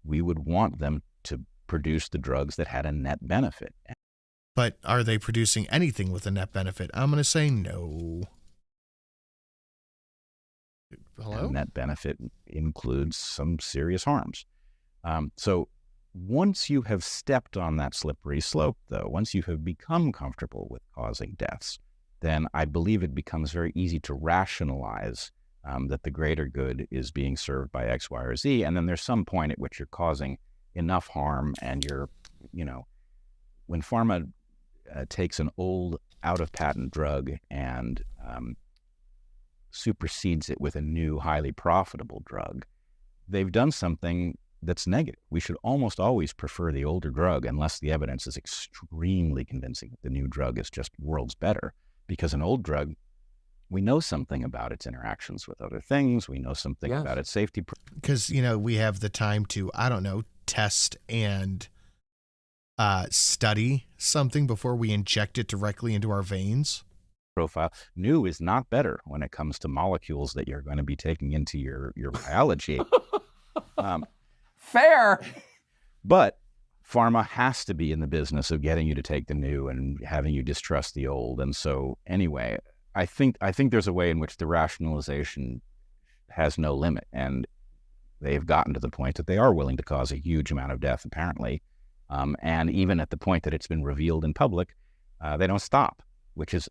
we would want them to produce the drugs that had a net benefit. But are they producing anything with a net benefit? I'm going to say no. Hello? And net benefit includes some serious harms. So once you have stepped on that slippery slope, though, once you have become comfortable with causing deaths, then I believe it becomes very easy to rationalize that the greater good is being served by X, Y, or Z. And then there's some point at which you're causing enough harm, and you're, when pharma takes an old out-of-patent drug and supersedes it with a new, highly profitable drug, they've done something that's negative. We should almost always prefer the older drug unless the evidence is extremely convincing that the new drug is just worlds better, because an old drug We know something about its interactions with other things. We know something Yes. about its safety. Because, you know, we have the time to, I don't know, test and study something before we inject it directly into our veins. Profile. nOoOo is not better when it comes to molecules that you're going to be taking into your biology. Fair. But pharma has to be in the business of getting you to take the new and having you distrust the old. And so anyway, I think there's a way in which the rationalization has no limit. And they've gotten to the point that they are willing to cause a huge amount of death, apparently. And even at the point that it's been revealed in public, they don't stop, which is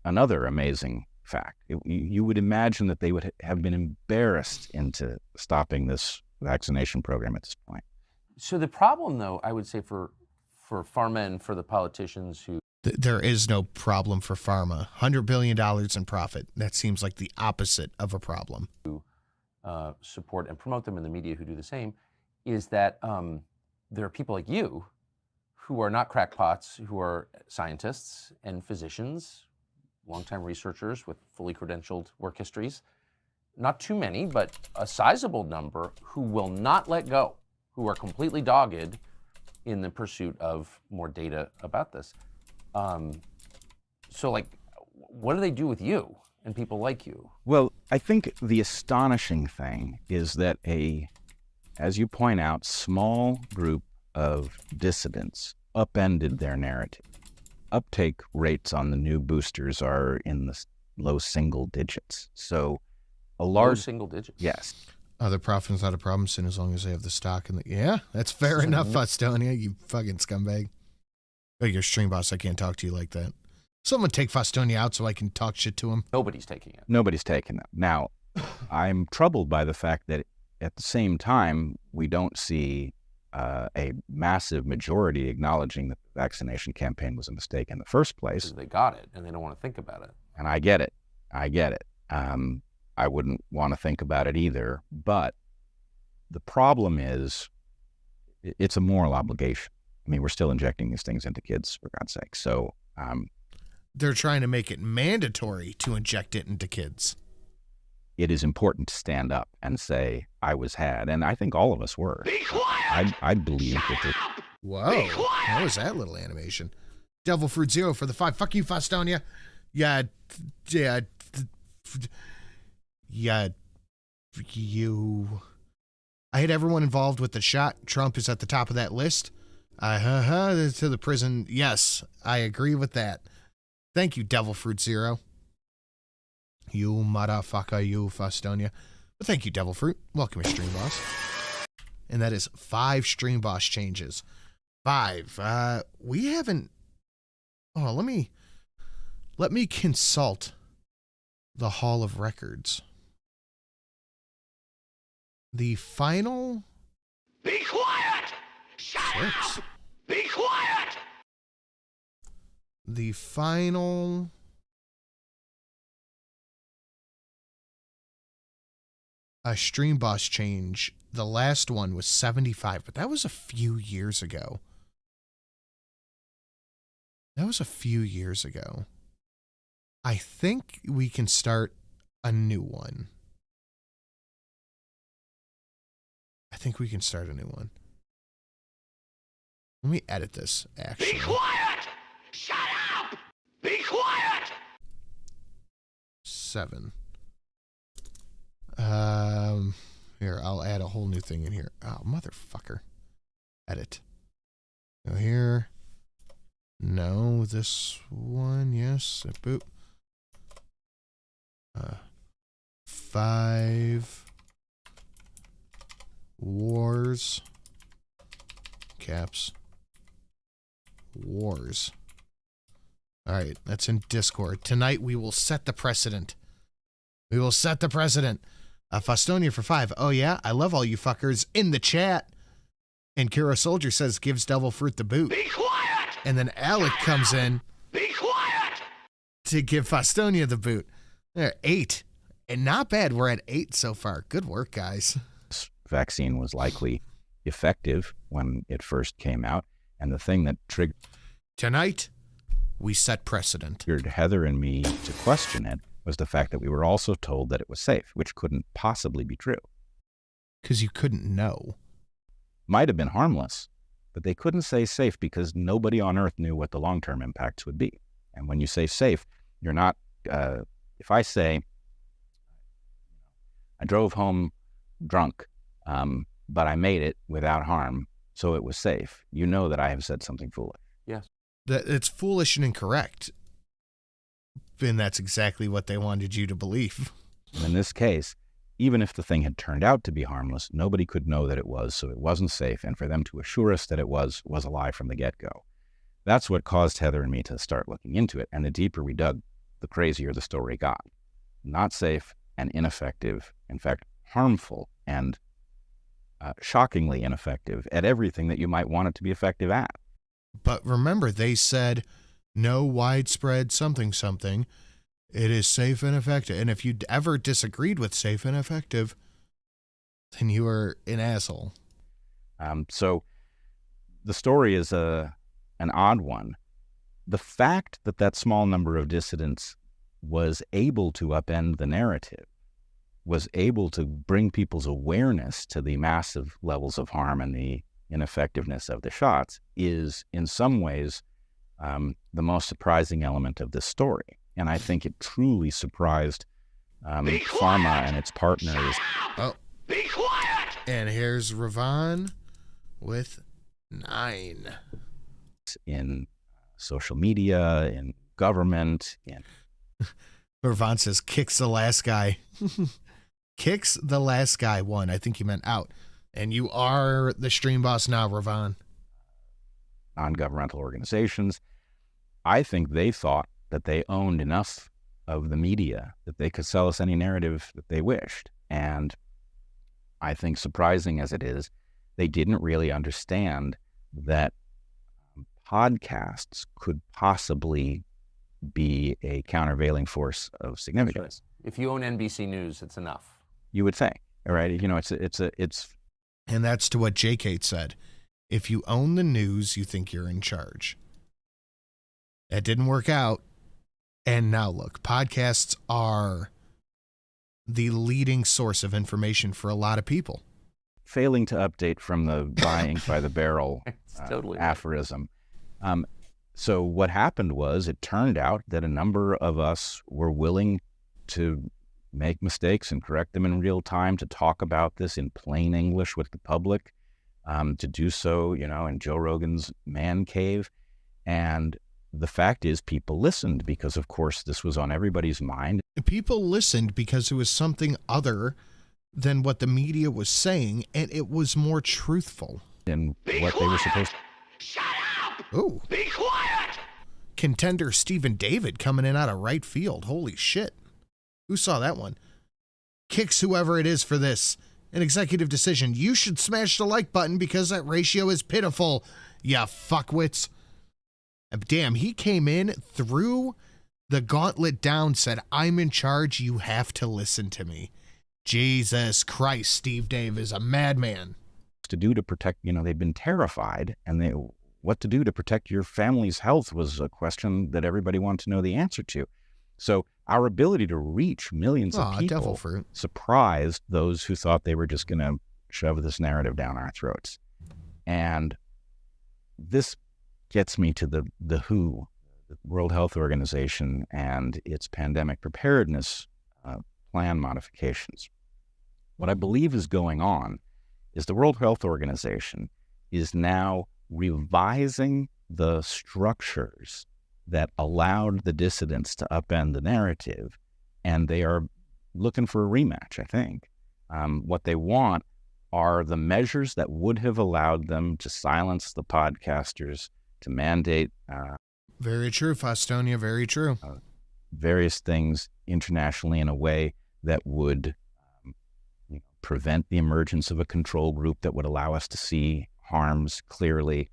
another amazing fact. You would imagine that they would have been embarrassed into stopping this vaccination program at this point. So the problem, though, I would say for pharma and for the politicians who There is no problem for pharma. $100 billion in profit. That seems like the opposite of a problem. support and promote them in the media who do the same, is that there are people like you who are not crackpots, who are scientists and physicians, longtime researchers with fully credentialed work histories. Not too many, but a sizable number who will not let go, who are completely dogged in the pursuit of more data about this. So, like, what do they do with you and people like you? Well, I think the astonishing thing is that as you point out, small group of dissidents upended their narrative. Uptake rates on the new boosters are in the low single digits. So a large Low single digits. Yes. The profit's not a problem, soon as long as they have the stock. Yeah, that's fair enough, Fostonia, you fucking scumbag. Oh, you're stream boss. I can't talk to you like that. Someone take Fostonia out so I can talk shit to him. Nobody's taking it. Nobody's taking them. Now, I'm troubled by the fact that at the same time, we don't see a massive majority acknowledging that the vaccination campaign was a mistake in the first place. Because they got it and they don't want to think about it. And I get it. I wouldn't want to think about it either. But the problem is, it's a moral obligation. I mean, we're still injecting these things into kids, for God's sake. So they're trying to make it mandatory to inject it into kids. It is important to stand up and say, I was had. And I think all of us were. Be quiet! I believe that Whoa, what was that little animation? Devil Fruit Zero for the 5. Fuck you, Fostonia. Yeah, you. I hate everyone involved with the shot. Trump is at the top of that list. To the prison. Yes, I agree with that. Thank you, Devil Fruit Zero. You motherfucker, you, Fostonia. But thank you, Devil Fruit. Welcome to Stream Boss. And that is 5 Stream Boss changes. 5. We haven't. Oh, let me consult the Hall of Records. The final. Be quiet! Shut 6. up! Be quiet! The final. A Stream Boss change. The last one was 75, but that was a few years ago. I think we can start a new one. Let me edit this, actually. Be quiet! Shut up! Be quiet! 7. Here, I'll add a whole new thing in here. Oh, motherfucker. Edit. Go here. No, this one, yes. Boop. 5 Wars. Caps. Wars. All right, that's in Discord. Tonight we will set the precedent. Fostonia for 5. Oh yeah, I love all you fuckers in the chat. And Kira Soldier says gives Devil Fruit the boot. Be quiet! And then Alec comes in Be quiet! to give Fostonia the boot. There, 8. And not bad. We're at 8 so far. Good work, guys. this vaccine was likely effective when it first came out. And the thing that Tonight, we set precedent. triggered Heather and me to question it was the fact that we were also told that it was safe, which couldn't possibly be true. Because you couldn't know. Might have been harmless, but they couldn't say safe because nobody on Earth knew what the long-term impacts would be. And when you say safe, you're not, if I say, I drove home drunk, but I made it without harm, so it was safe, you know that I have said something foolish. Yes. That it's foolish and incorrect. And that's exactly what they wanted you to believe. And in this case, even if the thing had turned out to be harmless, nobody could know that it was, so it wasn't safe. And for them to assure us that it was a lie from the get-go. That's what caused Heather and me to start looking into it. And the deeper we dug, the crazier the story got. Not safe and ineffective, in fact, harmful and shockingly ineffective at everything that you might want it to be effective at. But remember, they said no widespread something. It is safe and effective. And if you ever disagreed with safe and effective, then you were an asshole. So the story is an odd one. The fact that that small number of dissidents was able to upend the narrative, was able to bring people's awareness to the massive levels of harm and the ineffectiveness of the shots, is in some ways the most surprising element of this story. And I think it truly surprised pharma and its partners. Oh, Be quiet! and here's Ravon with 9. In social media, in government, in... Ravon says, kicks the last guy. Kicks the last guy won. I think he meant out. And you are the stream boss now, Ravon. non-governmental organizations. I think they thought that they owned enough of the media that they could sell us any narrative that they wished. And I think, surprising as it is, they didn't really understand that podcasts could possibly be a countervailing force of significance. If you own NBC News, it's enough. You would think, all right? You know, it's And that's to what J. Kate said. If you own the news, you think you're in charge. That didn't work out. And now look, podcasts are the leading source of information for a lot of people. failing to update from the buying by the barrel totally aphorism. So what happened was, it turned out that a number of us were willing to make mistakes and correct them in real time, to talk about this in plain English with the public, to do so, you know, in Joe Rogan's man cave. And the fact is, people listened because, of course, this was on everybody's mind. People listened because it was something other than what the media was saying, and it was more truthful. And what they were supposed to... Shut up! Ooh. Be quiet! Contender Stephen David coming in out of right field. Holy shit. Who saw that one? Kicks whoever it is for this. An executive decision. You should smash the like button because that ratio is pitiful. Ya fuckwits. Damn, he came in, threw the gauntlet down, said, I'm in charge. You have to listen to me. Jesus Christ, Steve Dave is a madman. to do to protect, you know, they've been terrified, and what to do to protect your family's health was a question that everybody wanted to know the answer to. So our ability to reach millions of devil people fruit. surprised those who thought they were just going to shove this narrative down our throats. And this gets me to the WHO, the World Health Organization, and its pandemic preparedness plan modifications. What I believe is going on is the World Health Organization is now revising the structures that allowed the dissidents to upend the narrative, and they are looking for a rematch, I think. What they want are the measures that would have allowed them to silence the podcasters, to mandate Very true, Faustonia, very true. various things internationally in a way that would prevent the emergence of a control group that would allow us to see harms clearly.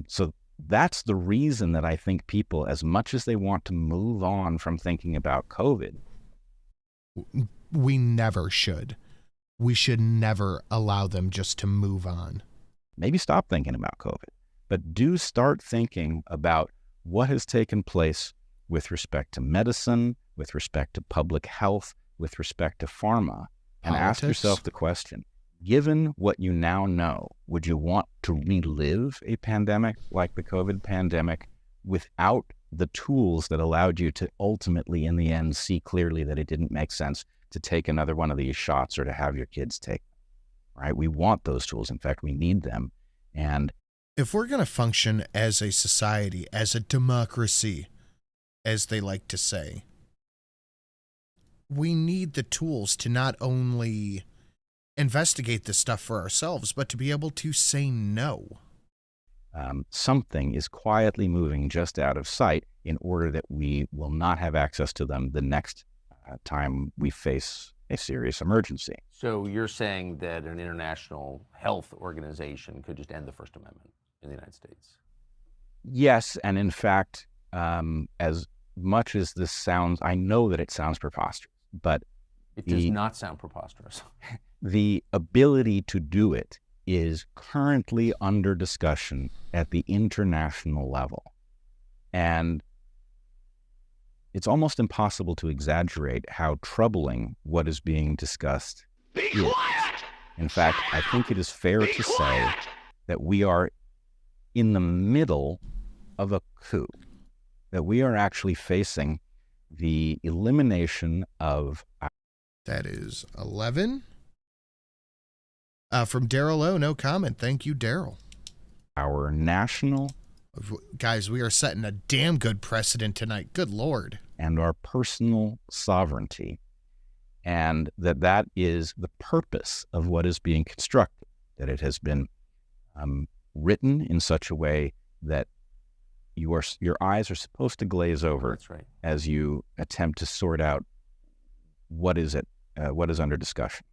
So that's the reason that I think people, as much as they want to move on from thinking about COVID, We never should. We should never allow them just to move on. maybe stop thinking about COVID, but do start thinking about what has taken place with respect to medicine, with respect to public health, with respect to pharma, and ask Politics. yourself the question, given what you now know, would you want to relive a pandemic like the COVID pandemic without the tools that allowed you to ultimately, in the end, see clearly that it didn't make sense to take another one of these shots or to have your kids take them, right? We want those tools. In fact, we need them. And If we're going to function as a society, as a democracy, as they like to say, we need the tools to not only investigate this stuff for ourselves, but to be able to say no. something is quietly moving just out of sight in order that we will not have access to them the next time we face a serious emergency. So you're saying that an international health organization could just end the First Amendment in the United States? Yes, and in fact, as much as this sounds, I know that it sounds preposterous, but It does not sound preposterous. the ability to do it is currently under discussion at the international level. And it's almost impossible to exaggerate how troubling what is being discussed Be is. quiet! In fact, I think it is fair Be to say quiet! that we are in the middle of a coup, that we are actually facing the elimination of That is 11. From Daryl O, no comment. Thank you, Daryl. our national Guys, we are setting a damn good precedent tonight. Good Lord. and our personal sovereignty, and that is the purpose of what is being constructed, that it has been written in such a way that your eyes are supposed to glaze over. That's right. As you attempt to sort out what is under discussion.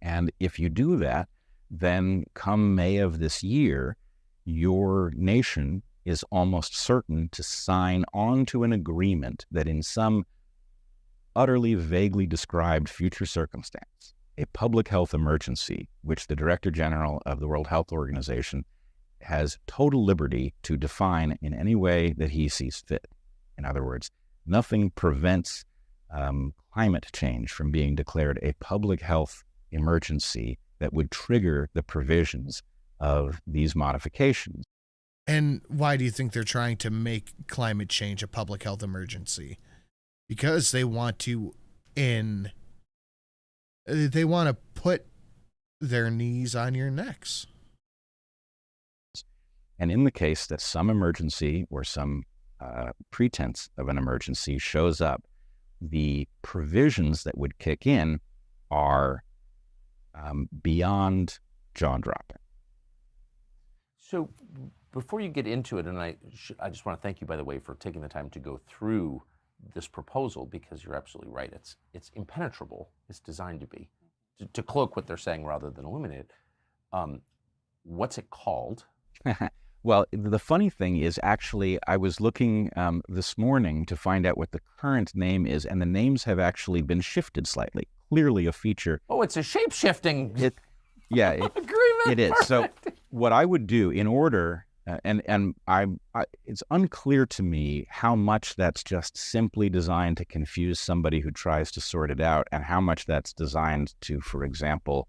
And if you do that, then come May of this year, your nation is almost certain to sign on to an agreement that in some utterly vaguely described future circumstance, a public health emergency, which the Director General of the World Health Organization has total liberty to define in any way that he sees fit. In other words, nothing prevents climate change from being declared a public health emergency that would trigger the provisions of these modifications. And why do you think they're trying to make climate change a public health emergency? Because they want to put their knees on your necks. And in the case that some emergency or some pretense of an emergency shows up, the provisions that would kick in are beyond jaw-dropping. So before you get into it, and I just want to thank you, by the way, for taking the time to go through this proposal, because you're absolutely right. It's impenetrable. It's designed to be, to cloak what they're saying rather than illuminate it. What's it called? Well, the funny thing is, actually, I was looking this morning to find out what the current name is, and the names have actually been shifted slightly. Clearly a feature. Oh, it's a shape-shifting agreement. It is. Perfect. So what I would do in order, it's unclear to me how much that's just simply designed to confuse somebody who tries to sort it out, and how much that's designed to, for example,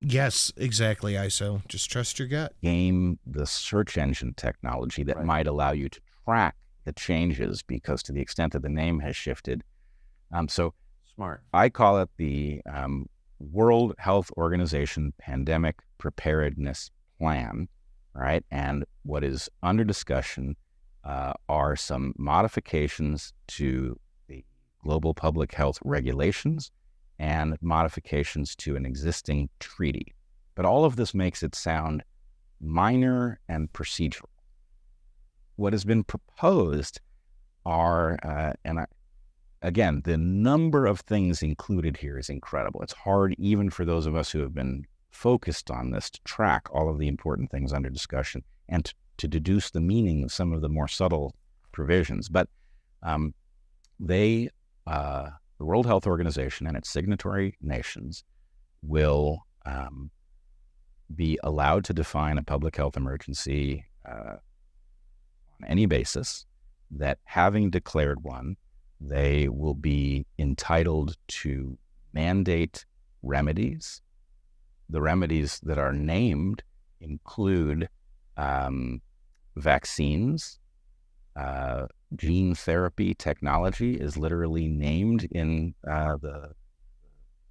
Yes, exactly, ISO. Just trust your gut. game the search engine technology that Right. might allow you to track the changes, because to the extent that the name has shifted. So Smart. I call it the World Health Organization Pandemic Preparedness Plan, right? And what is under discussion are some modifications to the global public health regulations and modifications to an existing treaty. But all of this makes it sound minor and procedural. What has been proposed are, again, the number of things included here is incredible. It's hard, even for those of us who have been focused on this, to track all of the important things under discussion and to deduce the meaning of some of the more subtle provisions. But the World Health Organization and its signatory nations will be allowed to define a public health emergency on any basis, that having declared one, They will be entitled to mandate remedies. The remedies that are named include vaccines. Gene therapy technology is literally named in the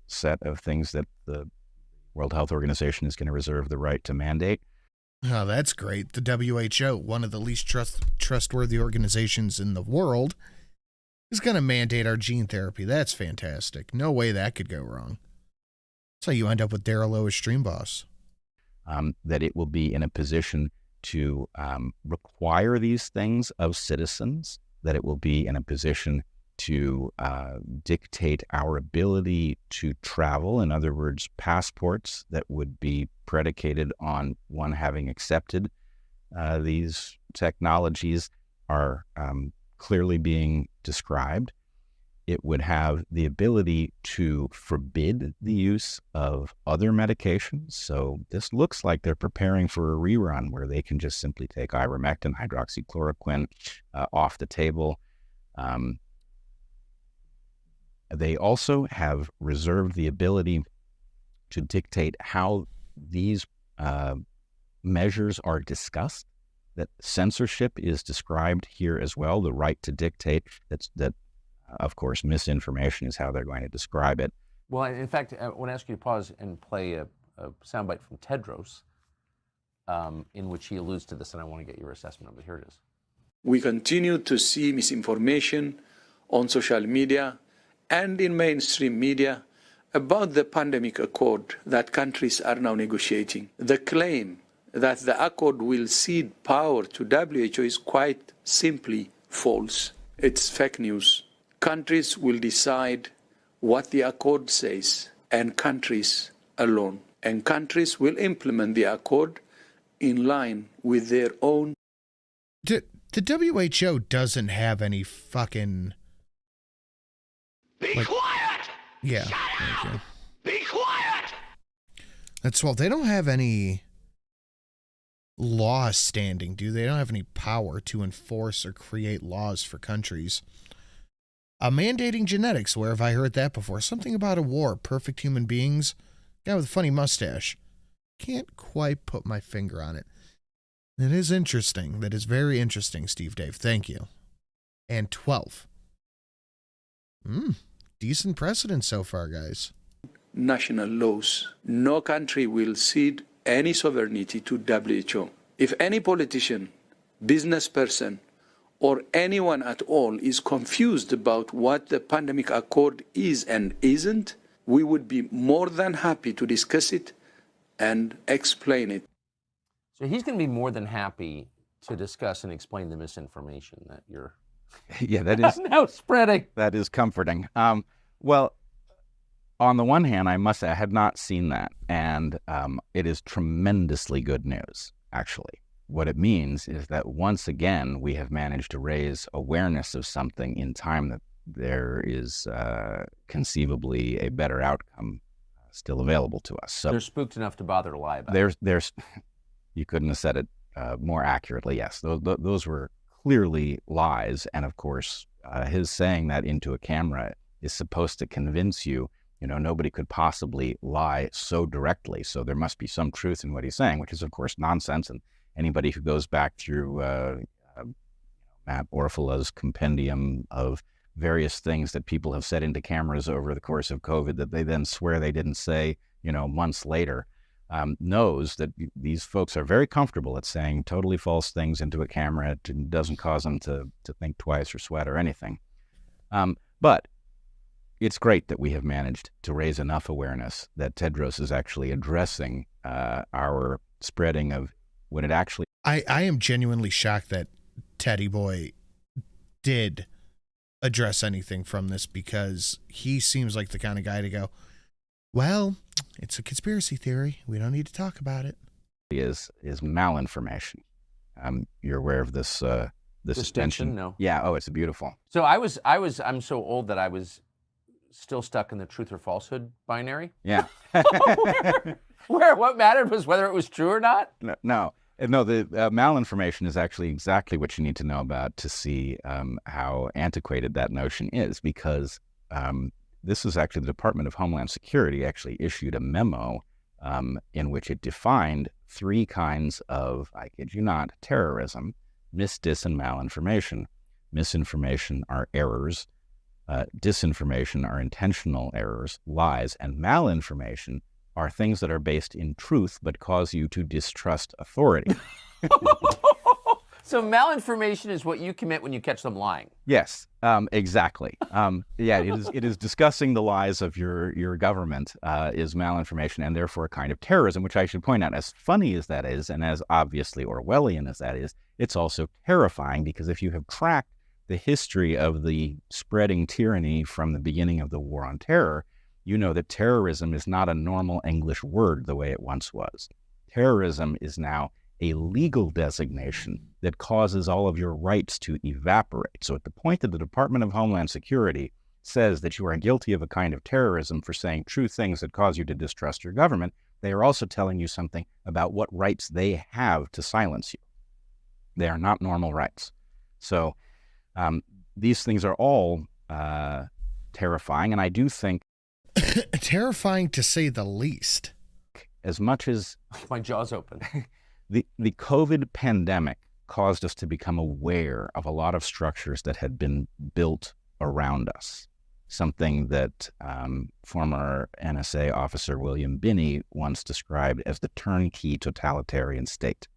set of things that the World Health Organization is going to reserve the right to mandate. Oh, that's great. The WHO, one of the least trustworthy organizations in the world, is going to mandate our gene therapy. That's fantastic. No way that could go wrong. That's how you end up with Daryl O as Stream Boss. That it will be in a position to require these things of citizens, that it will be in a position to dictate our ability to travel. In other words, passports that would be predicated on one having accepted these technologies are clearly being described. It would have the ability to forbid the use of other medications. So this looks like they're preparing for a rerun where they can just simply take ivermectin, hydroxychloroquine off the table. They also have reserved the ability to dictate how these measures are discussed, that censorship is described here as well, the right to dictate. That of course, misinformation is how they're going to describe it. Well, in fact, I want to ask you to pause and play a soundbite from Tedros in which he alludes to this, and I want to get your assessment of it. Here it is. We continue to see misinformation on social media and in mainstream media about the pandemic accord that countries are now negotiating. The claim that the accord will cede power to WHO is quite simply false. It's fake news. Countries will decide what the accord says, and countries alone. And countries will implement the accord in line with their own. The WHO doesn't have any fucking... Be quiet! Yeah. Shut up! Be quiet! That's well, they don't have any law standing, do they? They don't have any power to enforce or create laws for countries. Mandating genetics, where have I heard that before? Something about a war, perfect human beings, guy with a funny mustache. Can't quite put my finger on it. It is interesting. That is very interesting, Steve Dave. Thank you. And 12. Decent precedent so far, guys. National laws. No country will cede any sovereignty to WHO. If any politician, business person, or anyone at all is confused about what the pandemic accord is and isn't, we would be more than happy to discuss it and explain it. So he's going to be more than happy to discuss and explain the misinformation that you're Yeah, that is now spreading. That is comforting. Well, on the one hand, I must say I had not seen that, and it is tremendously good news, actually. What it means is that once again, we have managed to raise awareness of something in time that there is conceivably a better outcome still available to us. So they're spooked enough to bother to lie about it. There's, you couldn't have said it more accurately. Yes, those were clearly lies, and of course, his saying that into a camera is supposed to convince you. You know, nobody could possibly lie so directly. So there must be some truth in what he's saying, which is of course nonsense. And anybody who goes back through Matt Orfala's compendium of various things that people have said into cameras over the course of COVID that they then swear they didn't say, you know, months later, knows that these folks are very comfortable at saying totally false things into a camera. It doesn't cause them to think twice or sweat or anything. But it's great that we have managed to raise enough awareness that Tedros is actually addressing our spreading of when it actually... I am genuinely shocked that Teddy Boy did address anything from this, because he seems like the kind of guy to go, well, it's a conspiracy theory. We don't need to talk about it. Is malinformation. You're aware of this suspension? No. Yeah. Oh, it's beautiful. So I'm so old that I was still stuck in the truth or falsehood binary. Yeah. where what mattered was whether it was true or not. No. No, the malinformation is actually exactly what you need to know about to see how antiquated that notion is, because this is actually the Department of Homeland Security actually issued a memo in which it defined 3 kinds of, I kid you not, terrorism: mis, dis, and malinformation. Misinformation are errors. Disinformation are intentional errors, lies, and malinformation are things that are based in truth but cause you to distrust authority. So malinformation is what you commit when you catch them lying. Yes, exactly. Yeah, it is discussing the lies of your government is malinformation, and therefore a kind of terrorism, which I should point out, as funny as that is, and as obviously Orwellian as that is, it's also terrifying, because if you have tracked the history of the spreading tyranny from the beginning of the War on Terror, you know that terrorism is not a normal English word the way it once was. Terrorism is now a legal designation that causes all of your rights to evaporate. So at the point that the Department of Homeland Security says that you are guilty of a kind of terrorism for saying true things that cause you to distrust your government, they are also telling you something about what rights they have to silence you. They are not normal rights. So these things are all terrifying, and I do think terrifying to say the least. As much as my jaw's open. The COVID pandemic caused us to become aware of a lot of structures that had been built around us, something that former NSA officer William Binney once described as the turnkey totalitarian state.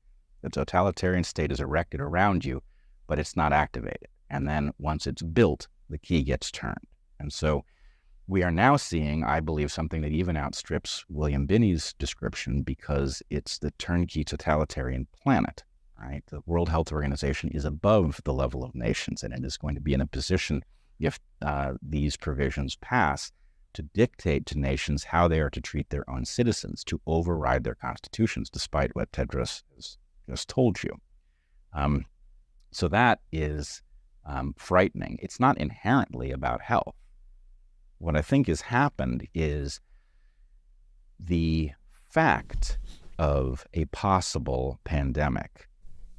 The totalitarian state is erected around you, but it's not activated. And then once it's built, the key gets turned. And so we are now seeing, I believe, something that even outstrips William Binney's description, because it's the turnkey totalitarian planet, right? The World Health Organization is above the level of nations, and it is going to be in a position, if these provisions pass, to dictate to nations how they are to treat their own citizens, to override their constitutions, despite what Tedros has just told you. So that is frightening. It's not inherently about health. What I think has happened is the fact of a possible pandemic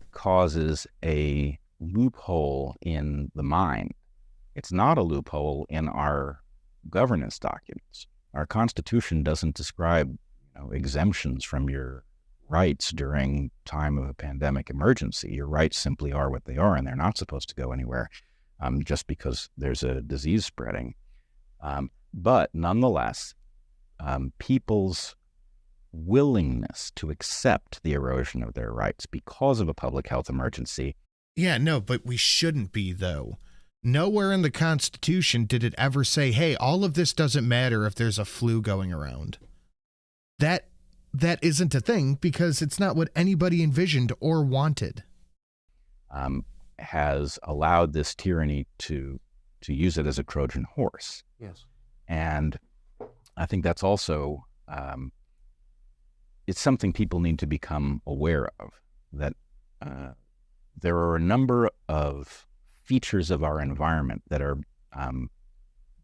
causes a loophole in the mind. It's not a loophole in our governance documents. Our Constitution doesn't describe, exemptions from your rights during time of a pandemic emergency. Your rights simply are what they are, and they're not supposed to go anywhere just because there's a disease spreading. But nonetheless, people's willingness to accept the erosion of their rights because of a public health emergency. Yeah, no, but we shouldn't be, though. Nowhere in the Constitution did it ever say, hey, all of this doesn't matter if there's a flu going around. That isn't a thing, because it's not what anybody envisioned or wanted. Has allowed this tyranny to use it as a Trojan horse. Yes. And I think that's also, it's something people need to become aware of, that there are a number of features of our environment that are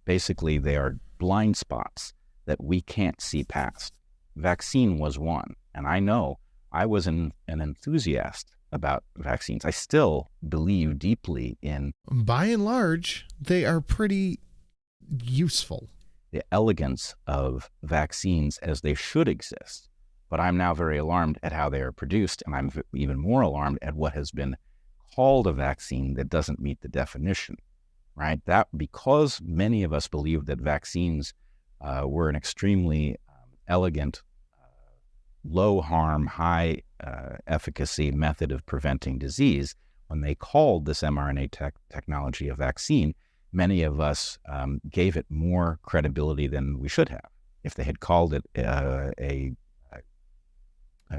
basically, they are blind spots that we can't see past. Vaccine was one. And I know I was an enthusiast about vaccines. I still believe deeply in... By and large, they are pretty useful. The elegance of vaccines as they should exist. But I'm now very alarmed at how they are produced, and I'm even more alarmed at what has been called a vaccine that doesn't meet the definition, right? That because many of us believe that vaccines were an extremely elegant, low harm, high efficacy method of preventing disease, when they called this mRNA technology a vaccine, many of us gave it more credibility than we should have. If they had called it a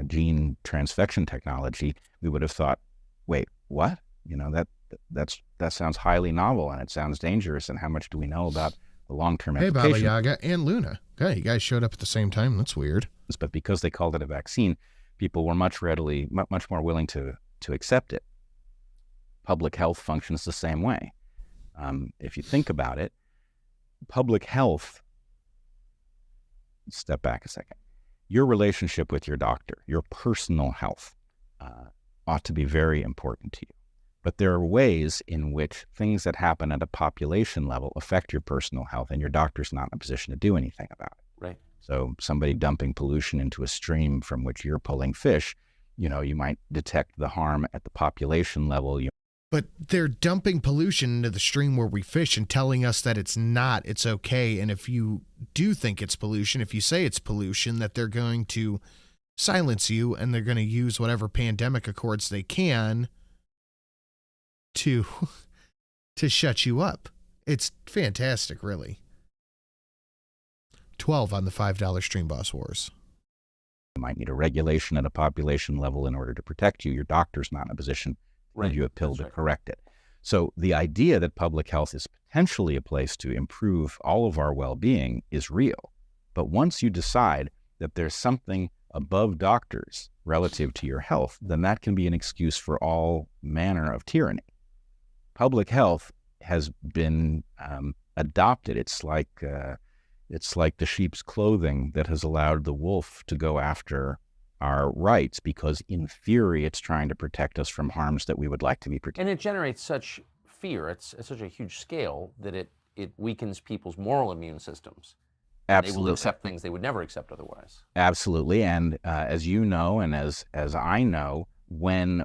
gene transfection technology, we would have thought, wait, what? That sounds highly novel, and it sounds dangerous, and how much do we know about the long-term implications? Hey, Baba Yaga and Luna. Okay, you guys showed up at the same time. That's weird. But because they called it a vaccine, people were much more willing to accept it. Public health functions the same way. If you think about it, public health, step back a second, your relationship with your doctor, your personal health, ought to be very important to you. But there are ways in which things that happen at a population level affect your personal health, and your doctor's not in a position to do anything about it. Right. So somebody dumping pollution into a stream from which you're pulling fish, you know, you might detect the harm at the population level. But they're dumping pollution into the stream where we fish and telling us that it's not, it's okay. And if you do think it's pollution, if you say it's pollution, that they're going to silence you and they're going to use whatever pandemic accords they can to shut you up. It's fantastic, really. 12 on the $5 Stream Boss Wars. You might need a regulation at a population level in order to protect you. Your doctor's not in a position to give you a pill to correct it. So the idea that public health is potentially a place to improve all of our well-being is real. But once you decide that there's something above doctors relative to your health, then that can be an excuse for all manner of tyranny. Public health has been adopted. It's like the sheep's clothing that has allowed the wolf to go after our rights, because in theory it's trying to protect us from harms that we would like to be protected. And it generates such fear, it's at such a huge scale that it weakens people's moral immune systems. Absolutely. They will accept things they would never accept otherwise. Absolutely. And as you know, and as I know, when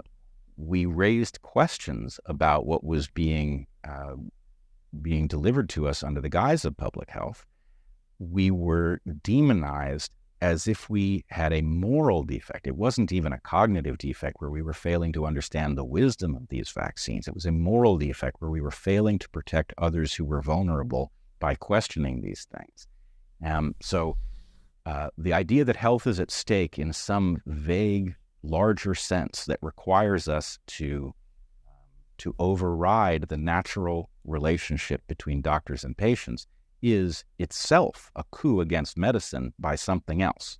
we raised questions about what was being delivered to us under the guise of public health, we were demonized as if we had a moral defect. It wasn't even a cognitive defect where we were failing to understand the wisdom of these vaccines. It was a moral defect where we were failing to protect others who were vulnerable by questioning these things. So the idea that health is at stake in some vague, larger sense that requires us to override the natural relationship between doctors and patients is itself a coup against medicine by something else.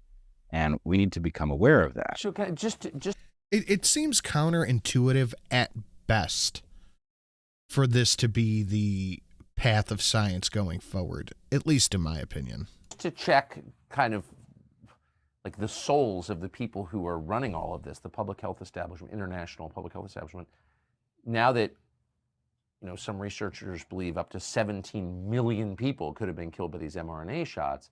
And we need to become aware of that. So It seems counterintuitive at best for this to be the path of science going forward, at least in my opinion. To check kind of like the souls of the people who are running all of this, the public health establishment, international public health establishment, now that some researchers believe up to 17 million people could have been killed by these mRNA shots,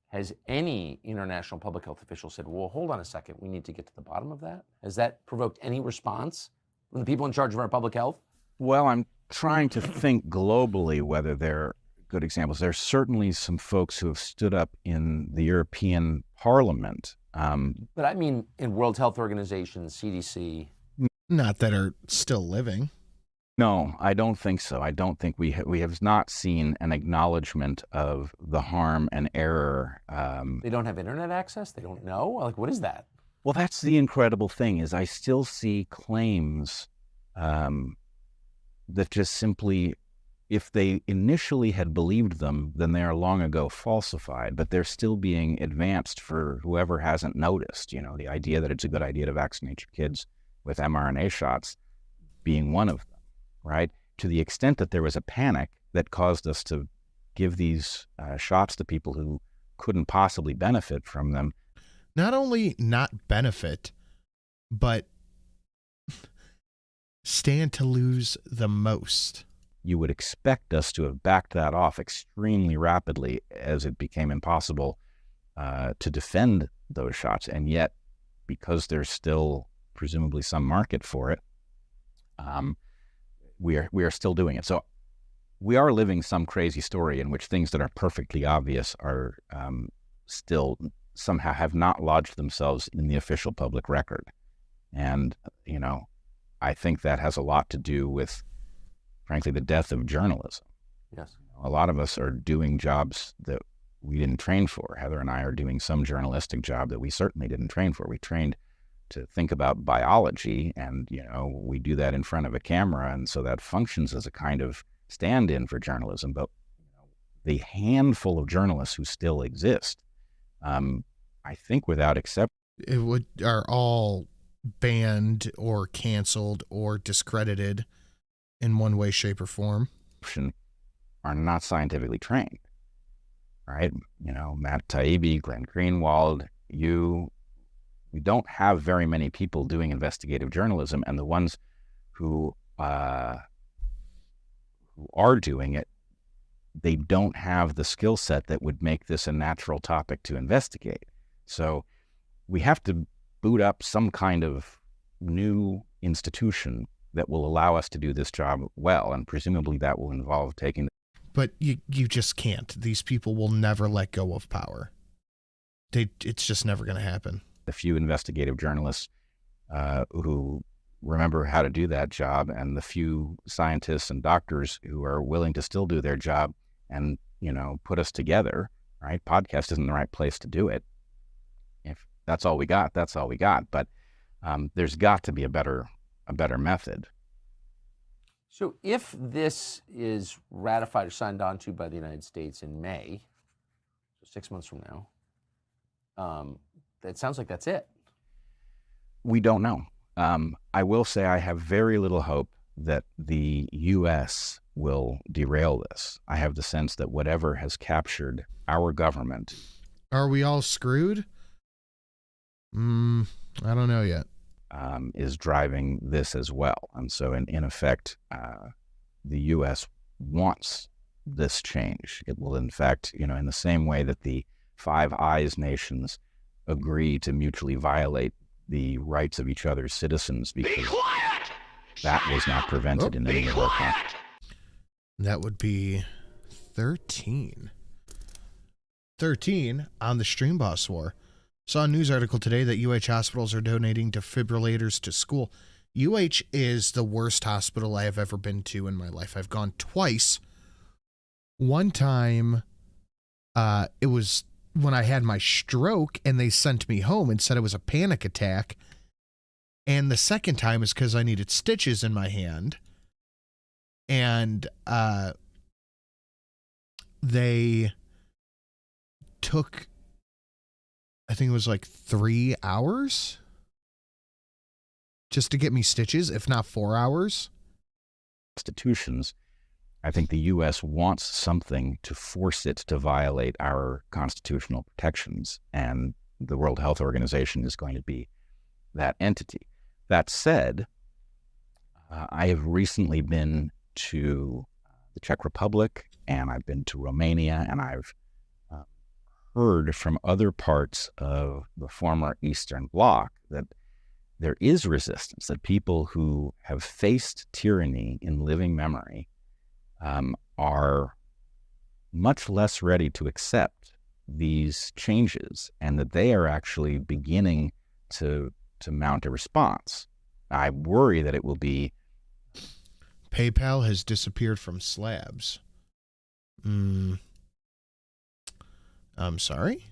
has any international public health official said, well, hold on a second, we need to get to the bottom of that? Has that provoked any response from the people in charge of our public health? Well, I'm trying to think globally whether they're good examples. There's certainly some folks who have stood up in the European Parliament. But I mean in World Health Organization, CDC. Not that are still living. No, I don't think so. I don't think we have not seen an acknowledgement of the harm and error. They don't have internet access? They don't know? Like, what is that? Well, that's the incredible thing, is I still see claims that just simply, if they initially had believed them, then they are long ago falsified, but they're still being advanced for whoever hasn't noticed. The idea that it's a good idea to vaccinate your kids with mRNA shots being one of them. Right? To the extent that there was a panic that caused us to give these shots to people who couldn't possibly benefit from them. Not only not benefit, but stand to lose the most. You would expect us to have backed that off extremely rapidly as it became impossible to defend those shots. And yet, because there's still presumably some market for it, we are still doing it. So we are living some crazy story in which things that are perfectly obvious are still somehow have not lodged themselves in the official public record. And, I think that has a lot to do with, frankly, the death of journalism. Yes. A lot of us are doing jobs that we didn't train for. Heather and I are doing some journalistic job that we certainly didn't train for. We trained to think about biology, and we do that in front of a camera, and so that functions as a kind of stand-in for journalism. But the handful of journalists who still exist, I think without exception, are all banned or canceled or discredited in one way, shape, or form, are not scientifically trained. Right? Matt Taibbi, Glenn Greenwald, you We don't have very many people doing investigative journalism, and the ones who are doing it, they don't have the skill set that would make this a natural topic to investigate. So we have to boot up some kind of new institution that will allow us to do this job well, and presumably that will involve taking. But you just can't. These people will never let go of power. It's just never going to happen. The few investigative journalists who remember how to do that job, and the few scientists and doctors who are willing to still do their job and, put us together, right? Podcast isn't the right place to do it. If that's all we got, that's all we got. But there's got to be a better method. So if this is ratified or signed on to by the United States in May, so 6 months from now, it sounds like that's it. We don't know. I will say I have very little hope that the U.S. will derail this. I have the sense that whatever has captured our government. Are we all screwed? I don't know yet. Is driving this as well. And so in effect, the U.S. wants this change. It will, in fact, in the same way that the Five Eyes nations agree to mutually violate the rights of each other's citizens because that was not prevented in any of our countries. That would be 13. 13 on the Stream Boss War. Saw a news article today that UH hospitals are donating defibrillators to school. UH is the worst hospital I have ever been to in my life. I've gone twice. One time, it was when I had my stroke and they sent me home and said it was a panic attack. And the second time is because I needed stitches in my hand. And they took, I think it was like 3 hours just to get me stitches, if not 4 hours. Institutions, I think the U.S. wants something to force it to violate our constitutional protections, and the World Health Organization is going to be that entity. That said, I have recently been to the Czech Republic, and I've been to Romania, and I've heard from other parts of the former Eastern Bloc that there is resistance, that people who have faced tyranny in living memory are much less ready to accept these changes, and that they are actually beginning to mount a response. I worry that it will be... PayPal has disappeared from slabs. I'm sorry?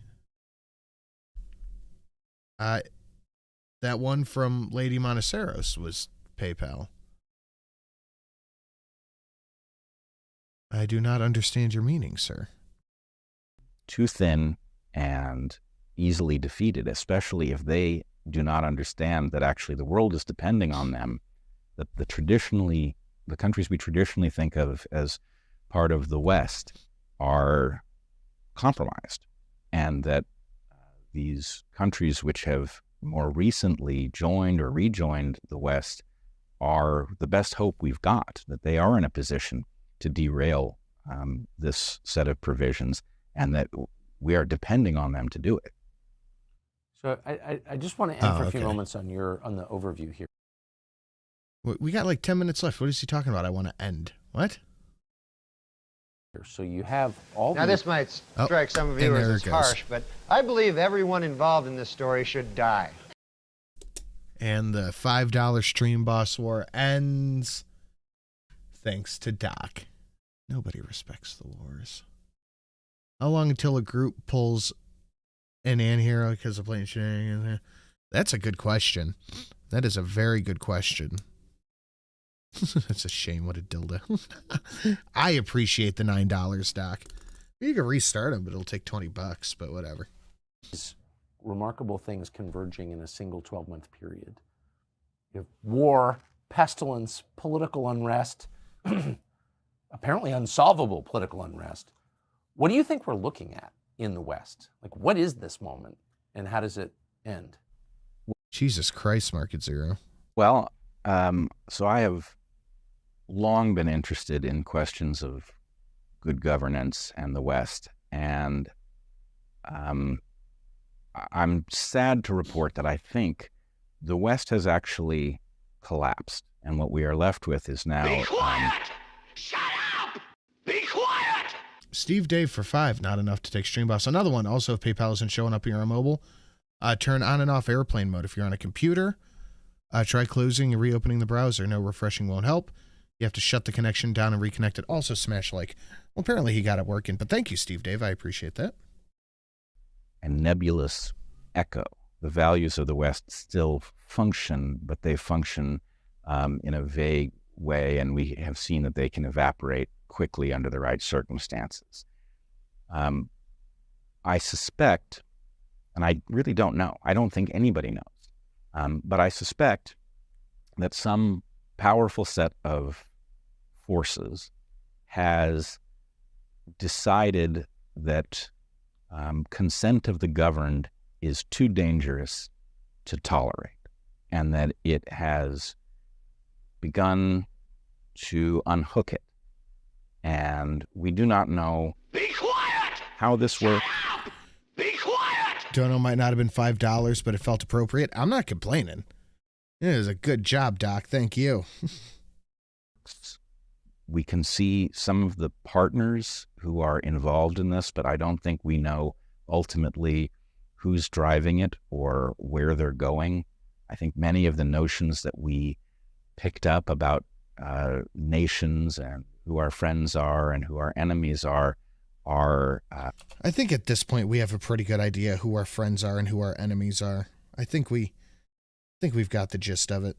That one from Lady Monteceros was PayPal. I do not understand your meaning, sir. Too thin and easily defeated, especially if they do not understand that actually the world is depending on them, that the countries we traditionally think of as part of the West are compromised, and that these countries which have more recently joined or rejoined the West are the best hope we've got, that they are in a position to derail this set of provisions, and that we are depending on them to do it. So I just want to end for a few moments on the overview here. We got like 10 minutes left. What is he talking about? I want to end. What? So you have all. Now this might strike some of you as harsh, but I believe everyone involved in this story should die. And the $5 Stream Boss War ends thanks to Doc. Nobody respects the wars. How long until a group pulls an anti-hero because of playing shenanigans? That's a good question. That is a very good question. That's a shame. What a dildo. I appreciate the $9, Doc. You can restart them, but it'll take $20, but whatever. These remarkable things converging in a single 12-month period. You have war, pestilence, political unrest, apparently unsolvable political unrest. What do you think we're looking at in the West? Like, what is this moment, and how does it end? Jesus Christ, Market Zero. Well, so I have long been interested in questions of good governance and the West, and I'm sad to report that I think the West has actually collapsed, and what we are left with is now... Be quiet! Shut up! Be quiet! Steve Dave for $5, not enough to take Stream Boss. Another one, also if PayPal isn't showing up here on mobile, turn on and off airplane mode. If you're on a computer, try closing and reopening the browser. No refreshing won't help. You have to shut the connection down and reconnect it. Also smash like. Well, apparently he got it working, but thank you, Steve Dave. I appreciate that. And nebulous echo. The values of the West still function, but they function in a vague way, and we have seen that they can evaporate quickly under the right circumstances. I suspect, and I really don't know, I don't think anybody knows, but I suspect that some powerful set of forces has decided that consent of the governed is too dangerous to tolerate, and that it has begun to unhook it. And we do not know how this works. Be quiet! Don't know, might not have been $5, but it felt appropriate. I'm not complaining. It was a good job, Doc. Thank you. We can see some of the partners who are involved in this, but I don't think we know ultimately who's driving it or where they're going. I think many of the notions that we picked up about nations and who our friends are and who our enemies are I think at this point we have a pretty good idea who our friends are and who our enemies are. I think we've got the gist of it.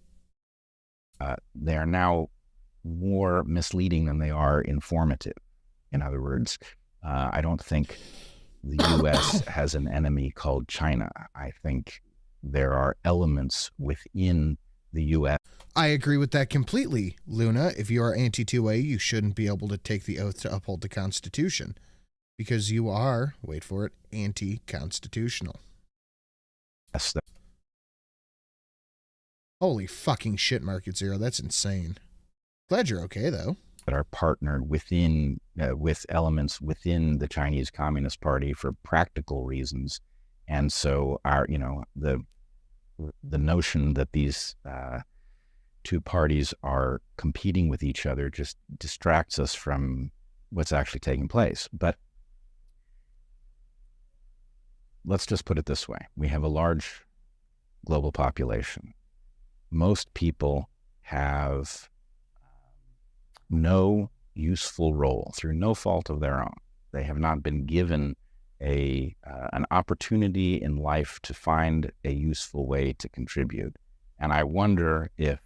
They are now more misleading than they are informative. In other words, I don't think the U.S. has an enemy called China. I think there are elements within the U.S. I agree with that completely, Luna. If you are anti-2A, you shouldn't be able to take the oath to uphold the Constitution. Because you are, wait for it, anti-constitutional. Holy fucking shit, Market Zero. That's insane. Glad you're okay, though. That are partnered within, with elements within the Chinese Communist Party for practical reasons. And so our, the notion that these two parties are competing with each other just distracts us from what's actually taking place. But let's just put it this way. We have a large global population. Most people have no useful role through no fault of their own. They have not been given an opportunity in life to find a useful way to contribute. And I wonder if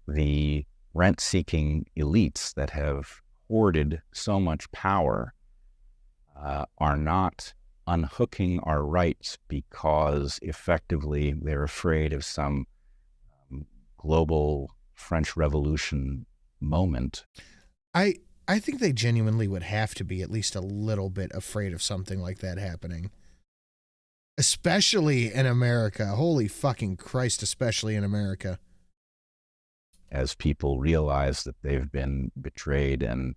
the rent-seeking elites that have hoarded so much power are not unhooking our rights because effectively they're afraid of some global French Revolution moment. I think they genuinely would have to be at least a little bit afraid of something like that happening. Especially in America. Holy fucking Christ, especially in America. As people realize that they've been betrayed and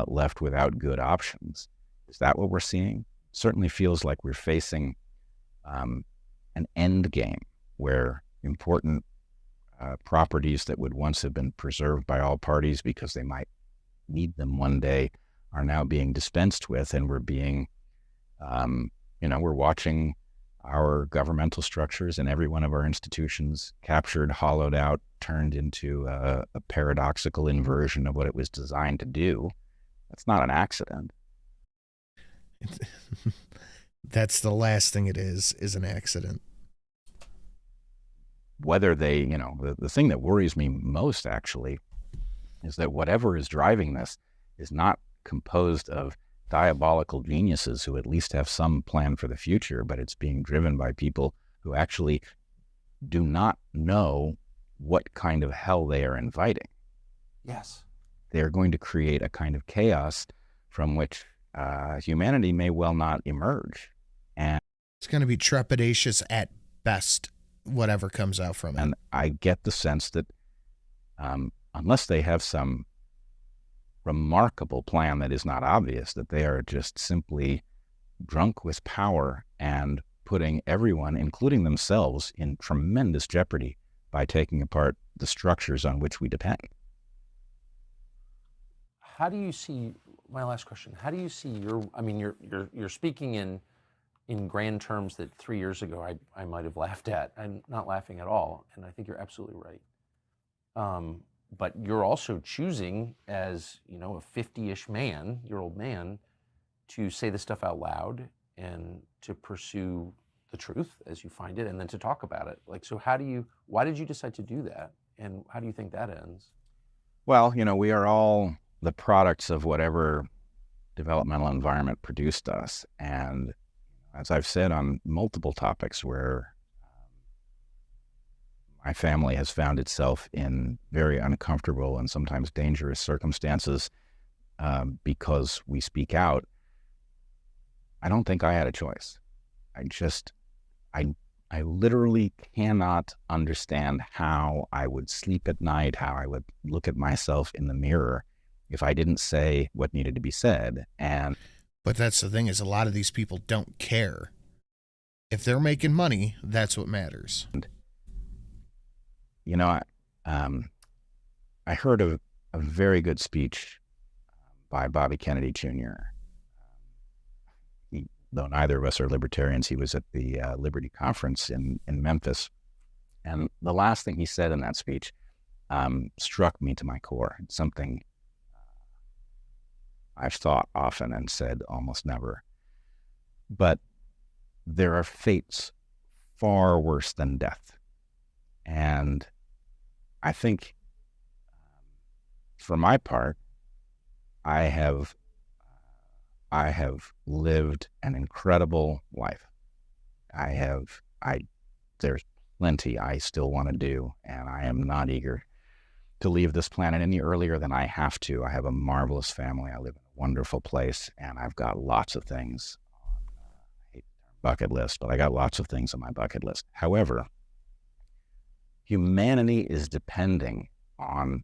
left without good options. Is that what we're seeing? Certainly feels like we're facing an end game where important properties that would once have been preserved by all parties because they might need them one day are now being dispensed with, and we're being, we're watching our governmental structures and every one of our institutions captured, hollowed out, turned into a paradoxical inversion of what it was designed to do. That's not an accident. That's the last thing it is an accident. Whether they, the thing that worries me most actually is that whatever is driving this is not composed of diabolical geniuses who at least have some plan for the future, but it's being driven by people who actually do not know what kind of hell they are inviting. Yes. They're going to create a kind of chaos from which humanity may well not emerge. And it's going to be trepidatious at best whatever comes out from it. And I get the sense that unless they have some remarkable plan that is not obvious, that they are just simply drunk with power and putting everyone, including themselves, in tremendous jeopardy by taking apart the structures on which we depend. How do you see, my last question, how do you see you're speaking in grand terms that 3 years ago I might have laughed at. I'm not laughing at all, and I think you're absolutely right. But you're also choosing, as a 50-ish year-old man, to say this stuff out loud and to pursue the truth as you find it, and then to talk about it. So why did you decide to do that, and how do you think that ends? Well, we are all the products of whatever developmental environment produced us, and as I've said on multiple topics where my family has found itself in very uncomfortable and sometimes dangerous circumstances because we speak out, I don't think I had a choice. I literally cannot understand how I would sleep at night, how I would look at myself in the mirror if I didn't say what needed to be said. But that's the thing, is a lot of these people don't care. If they're making money, that's what matters. I heard a very good speech by Bobby Kennedy Jr. Though neither of us are libertarians, he was at the Liberty Conference in Memphis. And the last thing he said in that speech struck me to my core. It's something I've thought often and said almost never. But there are fates far worse than death. And I think, for my part, I have lived an incredible life. There's plenty I still want to do, and I am not eager to leave this planet any earlier than I have to. I have a marvelous family. I live in a wonderful place, and I've got lots of things on, I hate the term bucket list, but I got lots of things on my bucket list. However, humanity is depending on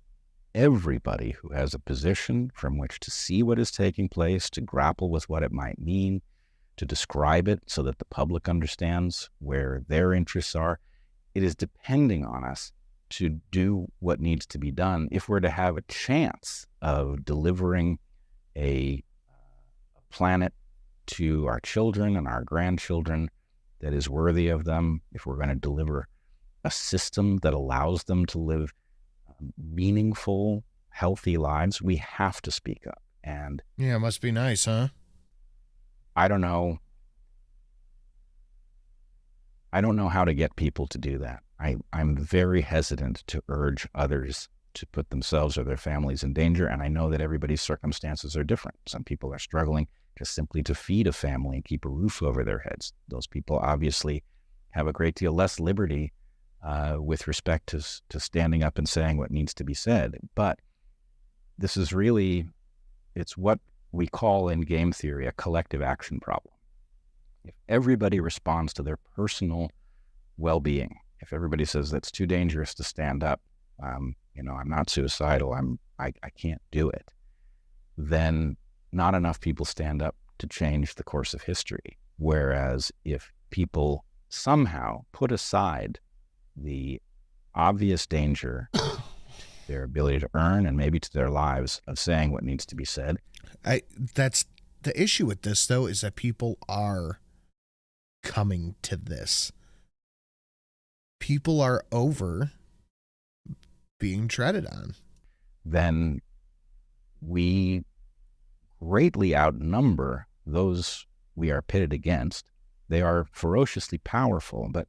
everybody who has a position from which to see what is taking place, to grapple with what it might mean, to describe it so that the public understands where their interests are. It is depending on us to do what needs to be done if we're to have a chance of delivering a planet to our children and our grandchildren that is worthy of them, if we're going to deliver a system that allows them to live meaningful, healthy lives, we have to speak up. And yeah, it must be nice, huh? I don't know how to get people to do that. I'm very hesitant to urge others to put themselves or their families in danger, and I know that everybody's circumstances are different. Some people are struggling just simply to feed a family and keep a roof over their heads. Those people obviously have a great deal less liberty with respect to standing up and saying what needs to be said. But this is really, it's what we call in game theory a collective action problem. If everybody responds to their personal well-being, if everybody says that's too dangerous to stand up, I'm not suicidal, I can't do it, then not enough people stand up to change the course of history. Whereas if people somehow put aside the obvious danger to their ability to earn and maybe to their lives of saying what needs to be said. That's the issue with this, though, is that people are coming to this. People are over being treaded on. Then we greatly outnumber those we are pitted against. They are ferociously powerful, but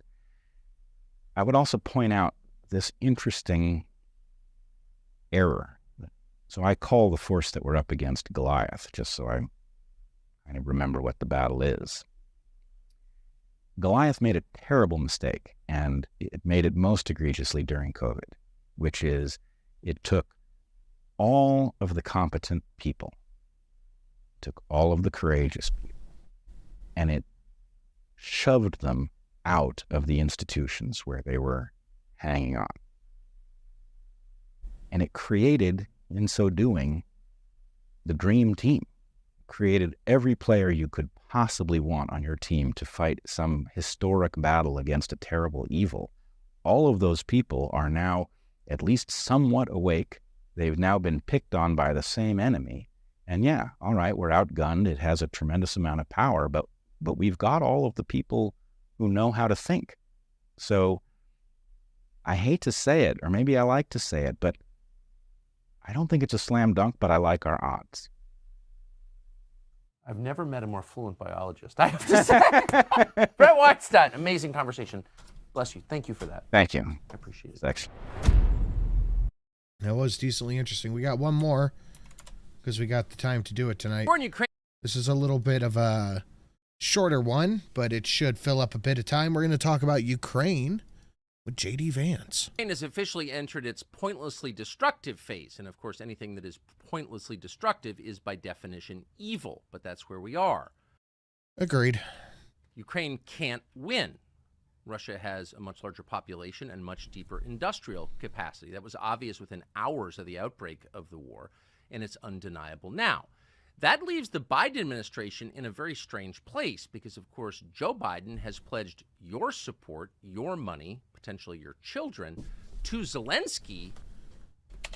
I would also point out this interesting error. So I call the force that we're up against Goliath, just so I remember what the battle is. Goliath made a terrible mistake, and it made it most egregiously during COVID, which is it took all of the competent people, took all of the courageous people, and it shoved them out of the institutions where they were hanging on. And it created, in so doing, the dream team. Created every player you could possibly want on your team to fight some historic battle against a terrible evil. All of those people are now at least somewhat awake. They've now been picked on by the same enemy. And yeah, all right, we're outgunned. It has a tremendous amount of power, but we've got all of the people who know how to think. So I hate to say it, or maybe I like to say it, but I don't think it's a slam dunk, but I like our odds. I've never met a more fluent biologist, I have to say. Brett Weinstein, amazing conversation. Bless you. Thank you for that. Thank you. I appreciate it. Thanks. That was decently interesting. We got one more because we got the time to do it tonight. This is a little bit of a shorter one, but it should fill up a bit of time. We're going to talk about Ukraine with J.D. Vance. Ukraine has officially entered its pointlessly destructive phase. And of course, anything that is pointlessly destructive is by definition evil. But that's where we are. Agreed. Ukraine can't win. Russia has a much larger population and much deeper industrial capacity. That was obvious within hours of the outbreak of the war, and it's undeniable now. That leaves the Biden administration in a very strange place because, of course, Joe Biden has pledged your support, your money, potentially your children, to Zelensky.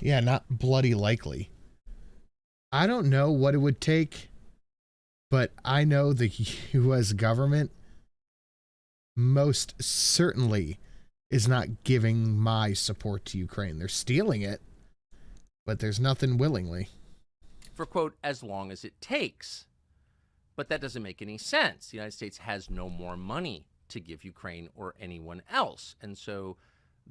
Yeah, not bloody likely. I don't know what it would take, but I know the U.S. government most certainly is not giving my support to Ukraine. They're stealing it, but there's nothing willingly. For, quote, as long as it takes. But that doesn't make any sense. The United States has no more money to give Ukraine or anyone else. And so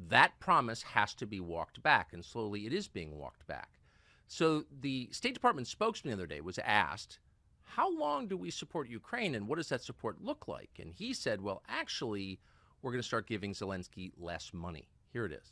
that promise has to be walked back, and slowly it is being walked back. So the State Department spokesman the other day was asked, how long do we support Ukraine and what does that support look like? And he said, well, actually, we're going to start giving Zelensky less money. Here it is.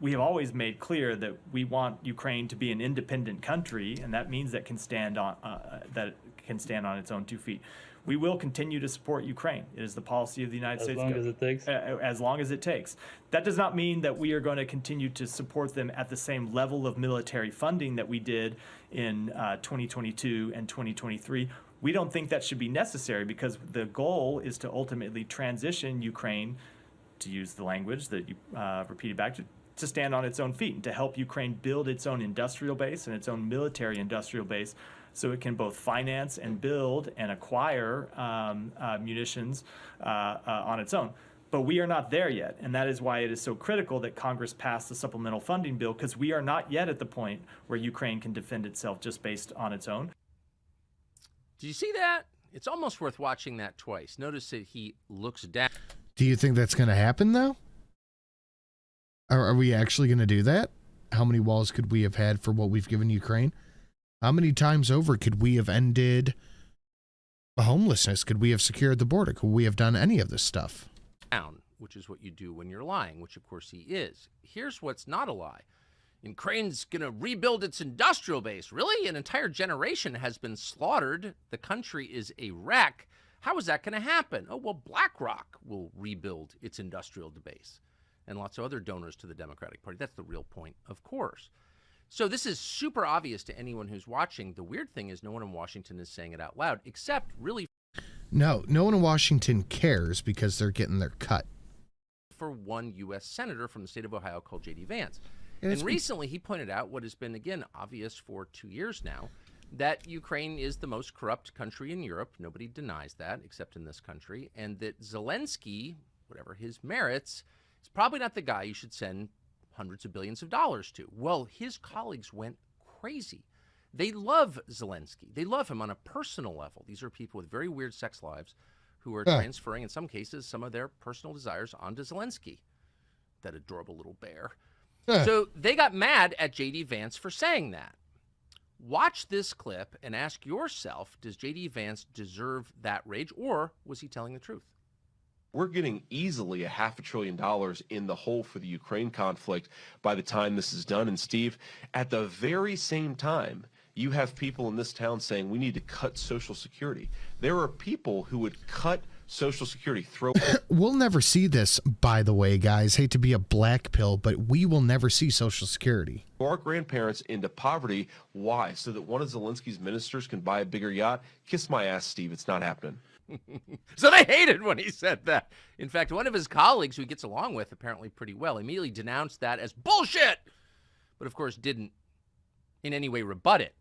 We have always made clear that we want Ukraine to be an independent country, and that means that it can stand on its own 2 feet. We will continue to support Ukraine. It is the policy of the United States. As long as it takes. As long as it takes. That does not mean that we are going to continue to support them at the same level of military funding that we did in 2022 and 2023. We don't think that should be necessary because the goal is to ultimately transition Ukraine, to use the language that you repeated back, to stand on its own feet and to help Ukraine build its own industrial base and its own military industrial base so it can both finance and build and acquire munitions on its own. But we are not there yet, and that is why it is so critical that Congress pass the supplemental funding bill, because we are not yet at the point where Ukraine can defend itself just based on its own. Did you see that? It's almost worth watching that twice. Notice that he looks down. Do you think that's going to happen, though? Are we actually going to do that? How many walls could we have had for what we've given Ukraine? How many times over could we have ended homelessness? Could we have secured the border? Could we have done any of this stuff? Down, which is what you do when you're lying, which of course he is. Here's what's not a lie. Ukraine's going to rebuild its industrial base. Really? An entire generation has been slaughtered. The country is a wreck. How is that going to happen? Oh, well, BlackRock will rebuild its industrial base. And lots of other donors to the Democratic Party. That's the real point, of course. So this is super obvious to anyone who's watching. The weird thing is no one in Washington is saying it out loud, except really... No one in Washington cares because they're getting their cut. For one U.S. senator from the state of Ohio called J.D. Vance. And recently he pointed out what has been, again, obvious for 2 years now, that Ukraine is the most corrupt country in Europe. Nobody denies that, except in this country. And that Zelensky, whatever his merits... He's probably not the guy you should send hundreds of billions of dollars to. Well, his colleagues went crazy. They love Zelensky. They love him on a personal level. These are people with very weird sex lives who are transferring, in some cases, some of their personal desires onto Zelensky. That adorable little bear. So they got mad at J.D. Vance for saying that. Watch this clip and ask yourself, does J.D. Vance deserve that rage, or was he telling the truth? We're getting easily $500 billion in the hole for the Ukraine conflict by the time this is done. And Steve, at the very same time, you have people in this town saying we need to cut Social Security. There are people who would cut Social Security. We'll never see this, by the way, guys. Hate to be a black pill, but we will never see Social Security. Our grandparents into poverty. Why? So that one of Zelensky's ministers can buy a bigger yacht? Kiss my ass, Steve. It's not happening. So they hated when he said that. In fact, one of his colleagues, who he gets along with apparently pretty well, immediately denounced that as bullshit, but of course didn't in any way rebut it.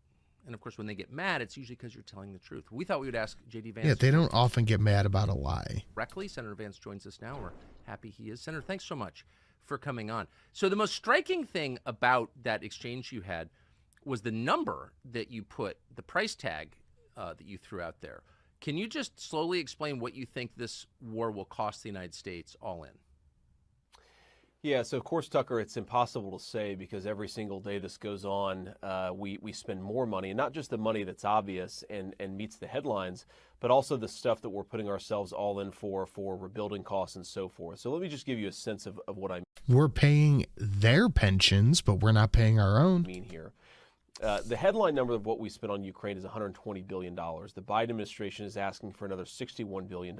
And of course, when they get mad, it's usually because you're telling the truth. We thought we would ask J.D. Vance. Yeah, they don't often get mad about a lie. Directly, Senator Vance joins us now. We're happy he is. Senator, thanks so much for coming on. So the most striking thing about that exchange you had was the number that you put, the price tag that you threw out there. Can you just slowly explain what you think this war will cost the United States all in? Yeah, so of course, Tucker, it's impossible to say because every single day this goes on, we spend more money, and not just the money that's obvious and meets the headlines, but also the stuff that we're putting ourselves all in for rebuilding costs and so forth. So let me just give you a sense of what I mean. We're paying their pensions, but we're not paying our own. Here. The headline number of what we spent on Ukraine is $120 billion. The Biden administration is asking for another $61 billion.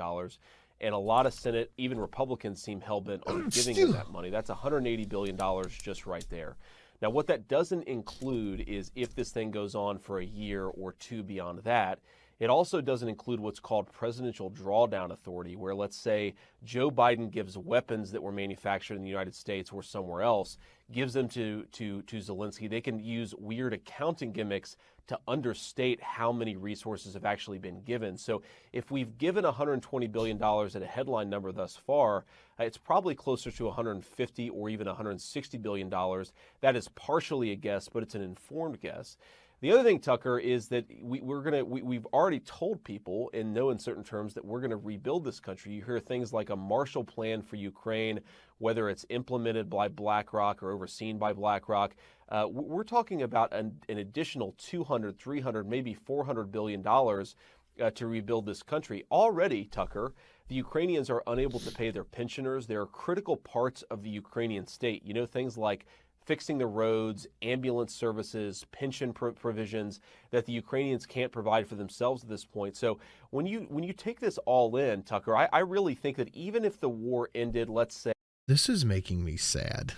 And a lot of Senate, even Republicans, seem hell-bent on giving them that money. That's $180 billion just right there. Now, what that doesn't include is if this thing goes on for a year or two beyond that, it also doesn't include what's called presidential drawdown authority, where let's say Joe Biden gives weapons that were manufactured in the United States or somewhere else, gives them to Zelensky. They can use weird accounting gimmicks to understate how many resources have actually been given. So if we've given $120 billion at a headline number thus far, it's probably closer to $150 or even $160 billion. That is partially a guess, but it's an informed guess. The other thing, Tucker, is that we've already told people in no uncertain terms that we're going to rebuild this country. You hear things like a Marshall Plan for Ukraine, whether it's implemented by BlackRock or overseen by BlackRock. We're talking about an additional $200, $300, maybe $400 billion to rebuild this country. Already, Tucker, the Ukrainians are unable to pay their pensioners. There are critical parts of the Ukrainian state. You know, things like fixing the roads, ambulance services, pension provisions that the Ukrainians can't provide for themselves at this point. So when you take this all in, Tucker, I really think that even if the war ended, let's say, this is making me sad.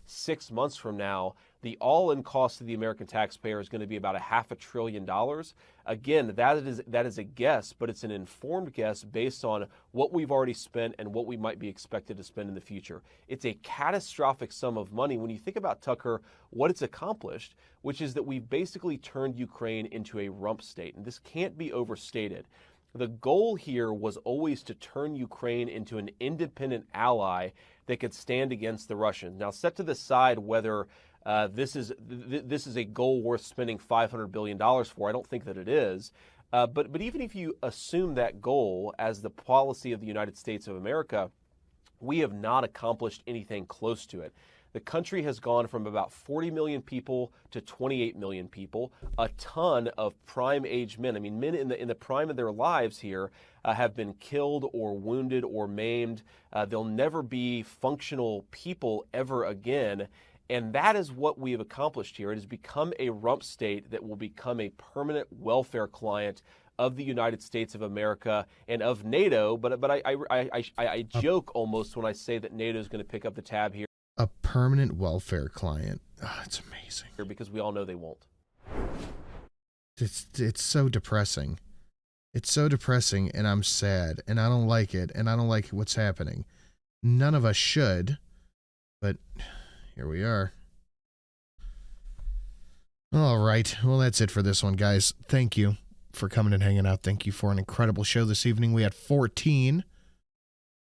6 months from now, the all-in cost to the American taxpayer is going to be about $500 billion. Again, that is a guess, but it's an informed guess based on what we've already spent and what we might be expected to spend in the future. It's a catastrophic sum of money when you think about, Tucker, what it's accomplished, which is that we've basically turned Ukraine into a rump state, and this can't be overstated. The goal here was always to turn Ukraine into an independent ally that could stand against the Russians. Now, set to the side whether this is a goal worth spending $500 billion for. I don't think that it is. But even if you assume that goal as the policy of the United States of America, we have not accomplished anything close to it. The country has gone from about 40 million people to 28 million people, a ton of prime age men. I mean, men in the prime of their lives here have been killed or wounded or maimed. They'll never be functional people ever again. And that is what we have accomplished here. It has become a rump state that will become a permanent welfare client of the United States of America and of NATO. But I joke almost when I say that NATO is going to pick up the tab here. A permanent welfare client. Oh, it's amazing. Because we all know they won't. It's so depressing. It's so depressing, and I'm sad, and I don't like it, and I don't like what's happening. None of us should, but here we are. All right. Well, that's it for this one, guys. Thank you for coming and hanging out. Thank you for an incredible show this evening. We had 14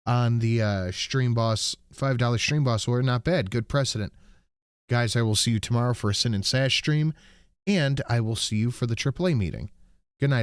on the Stream Boss, $5 Stream Boss order. Not bad. Good precedent. Guys, I will see you tomorrow for a Sin and Sash stream, and I will see you for the AAA meeting. Good night, everyone.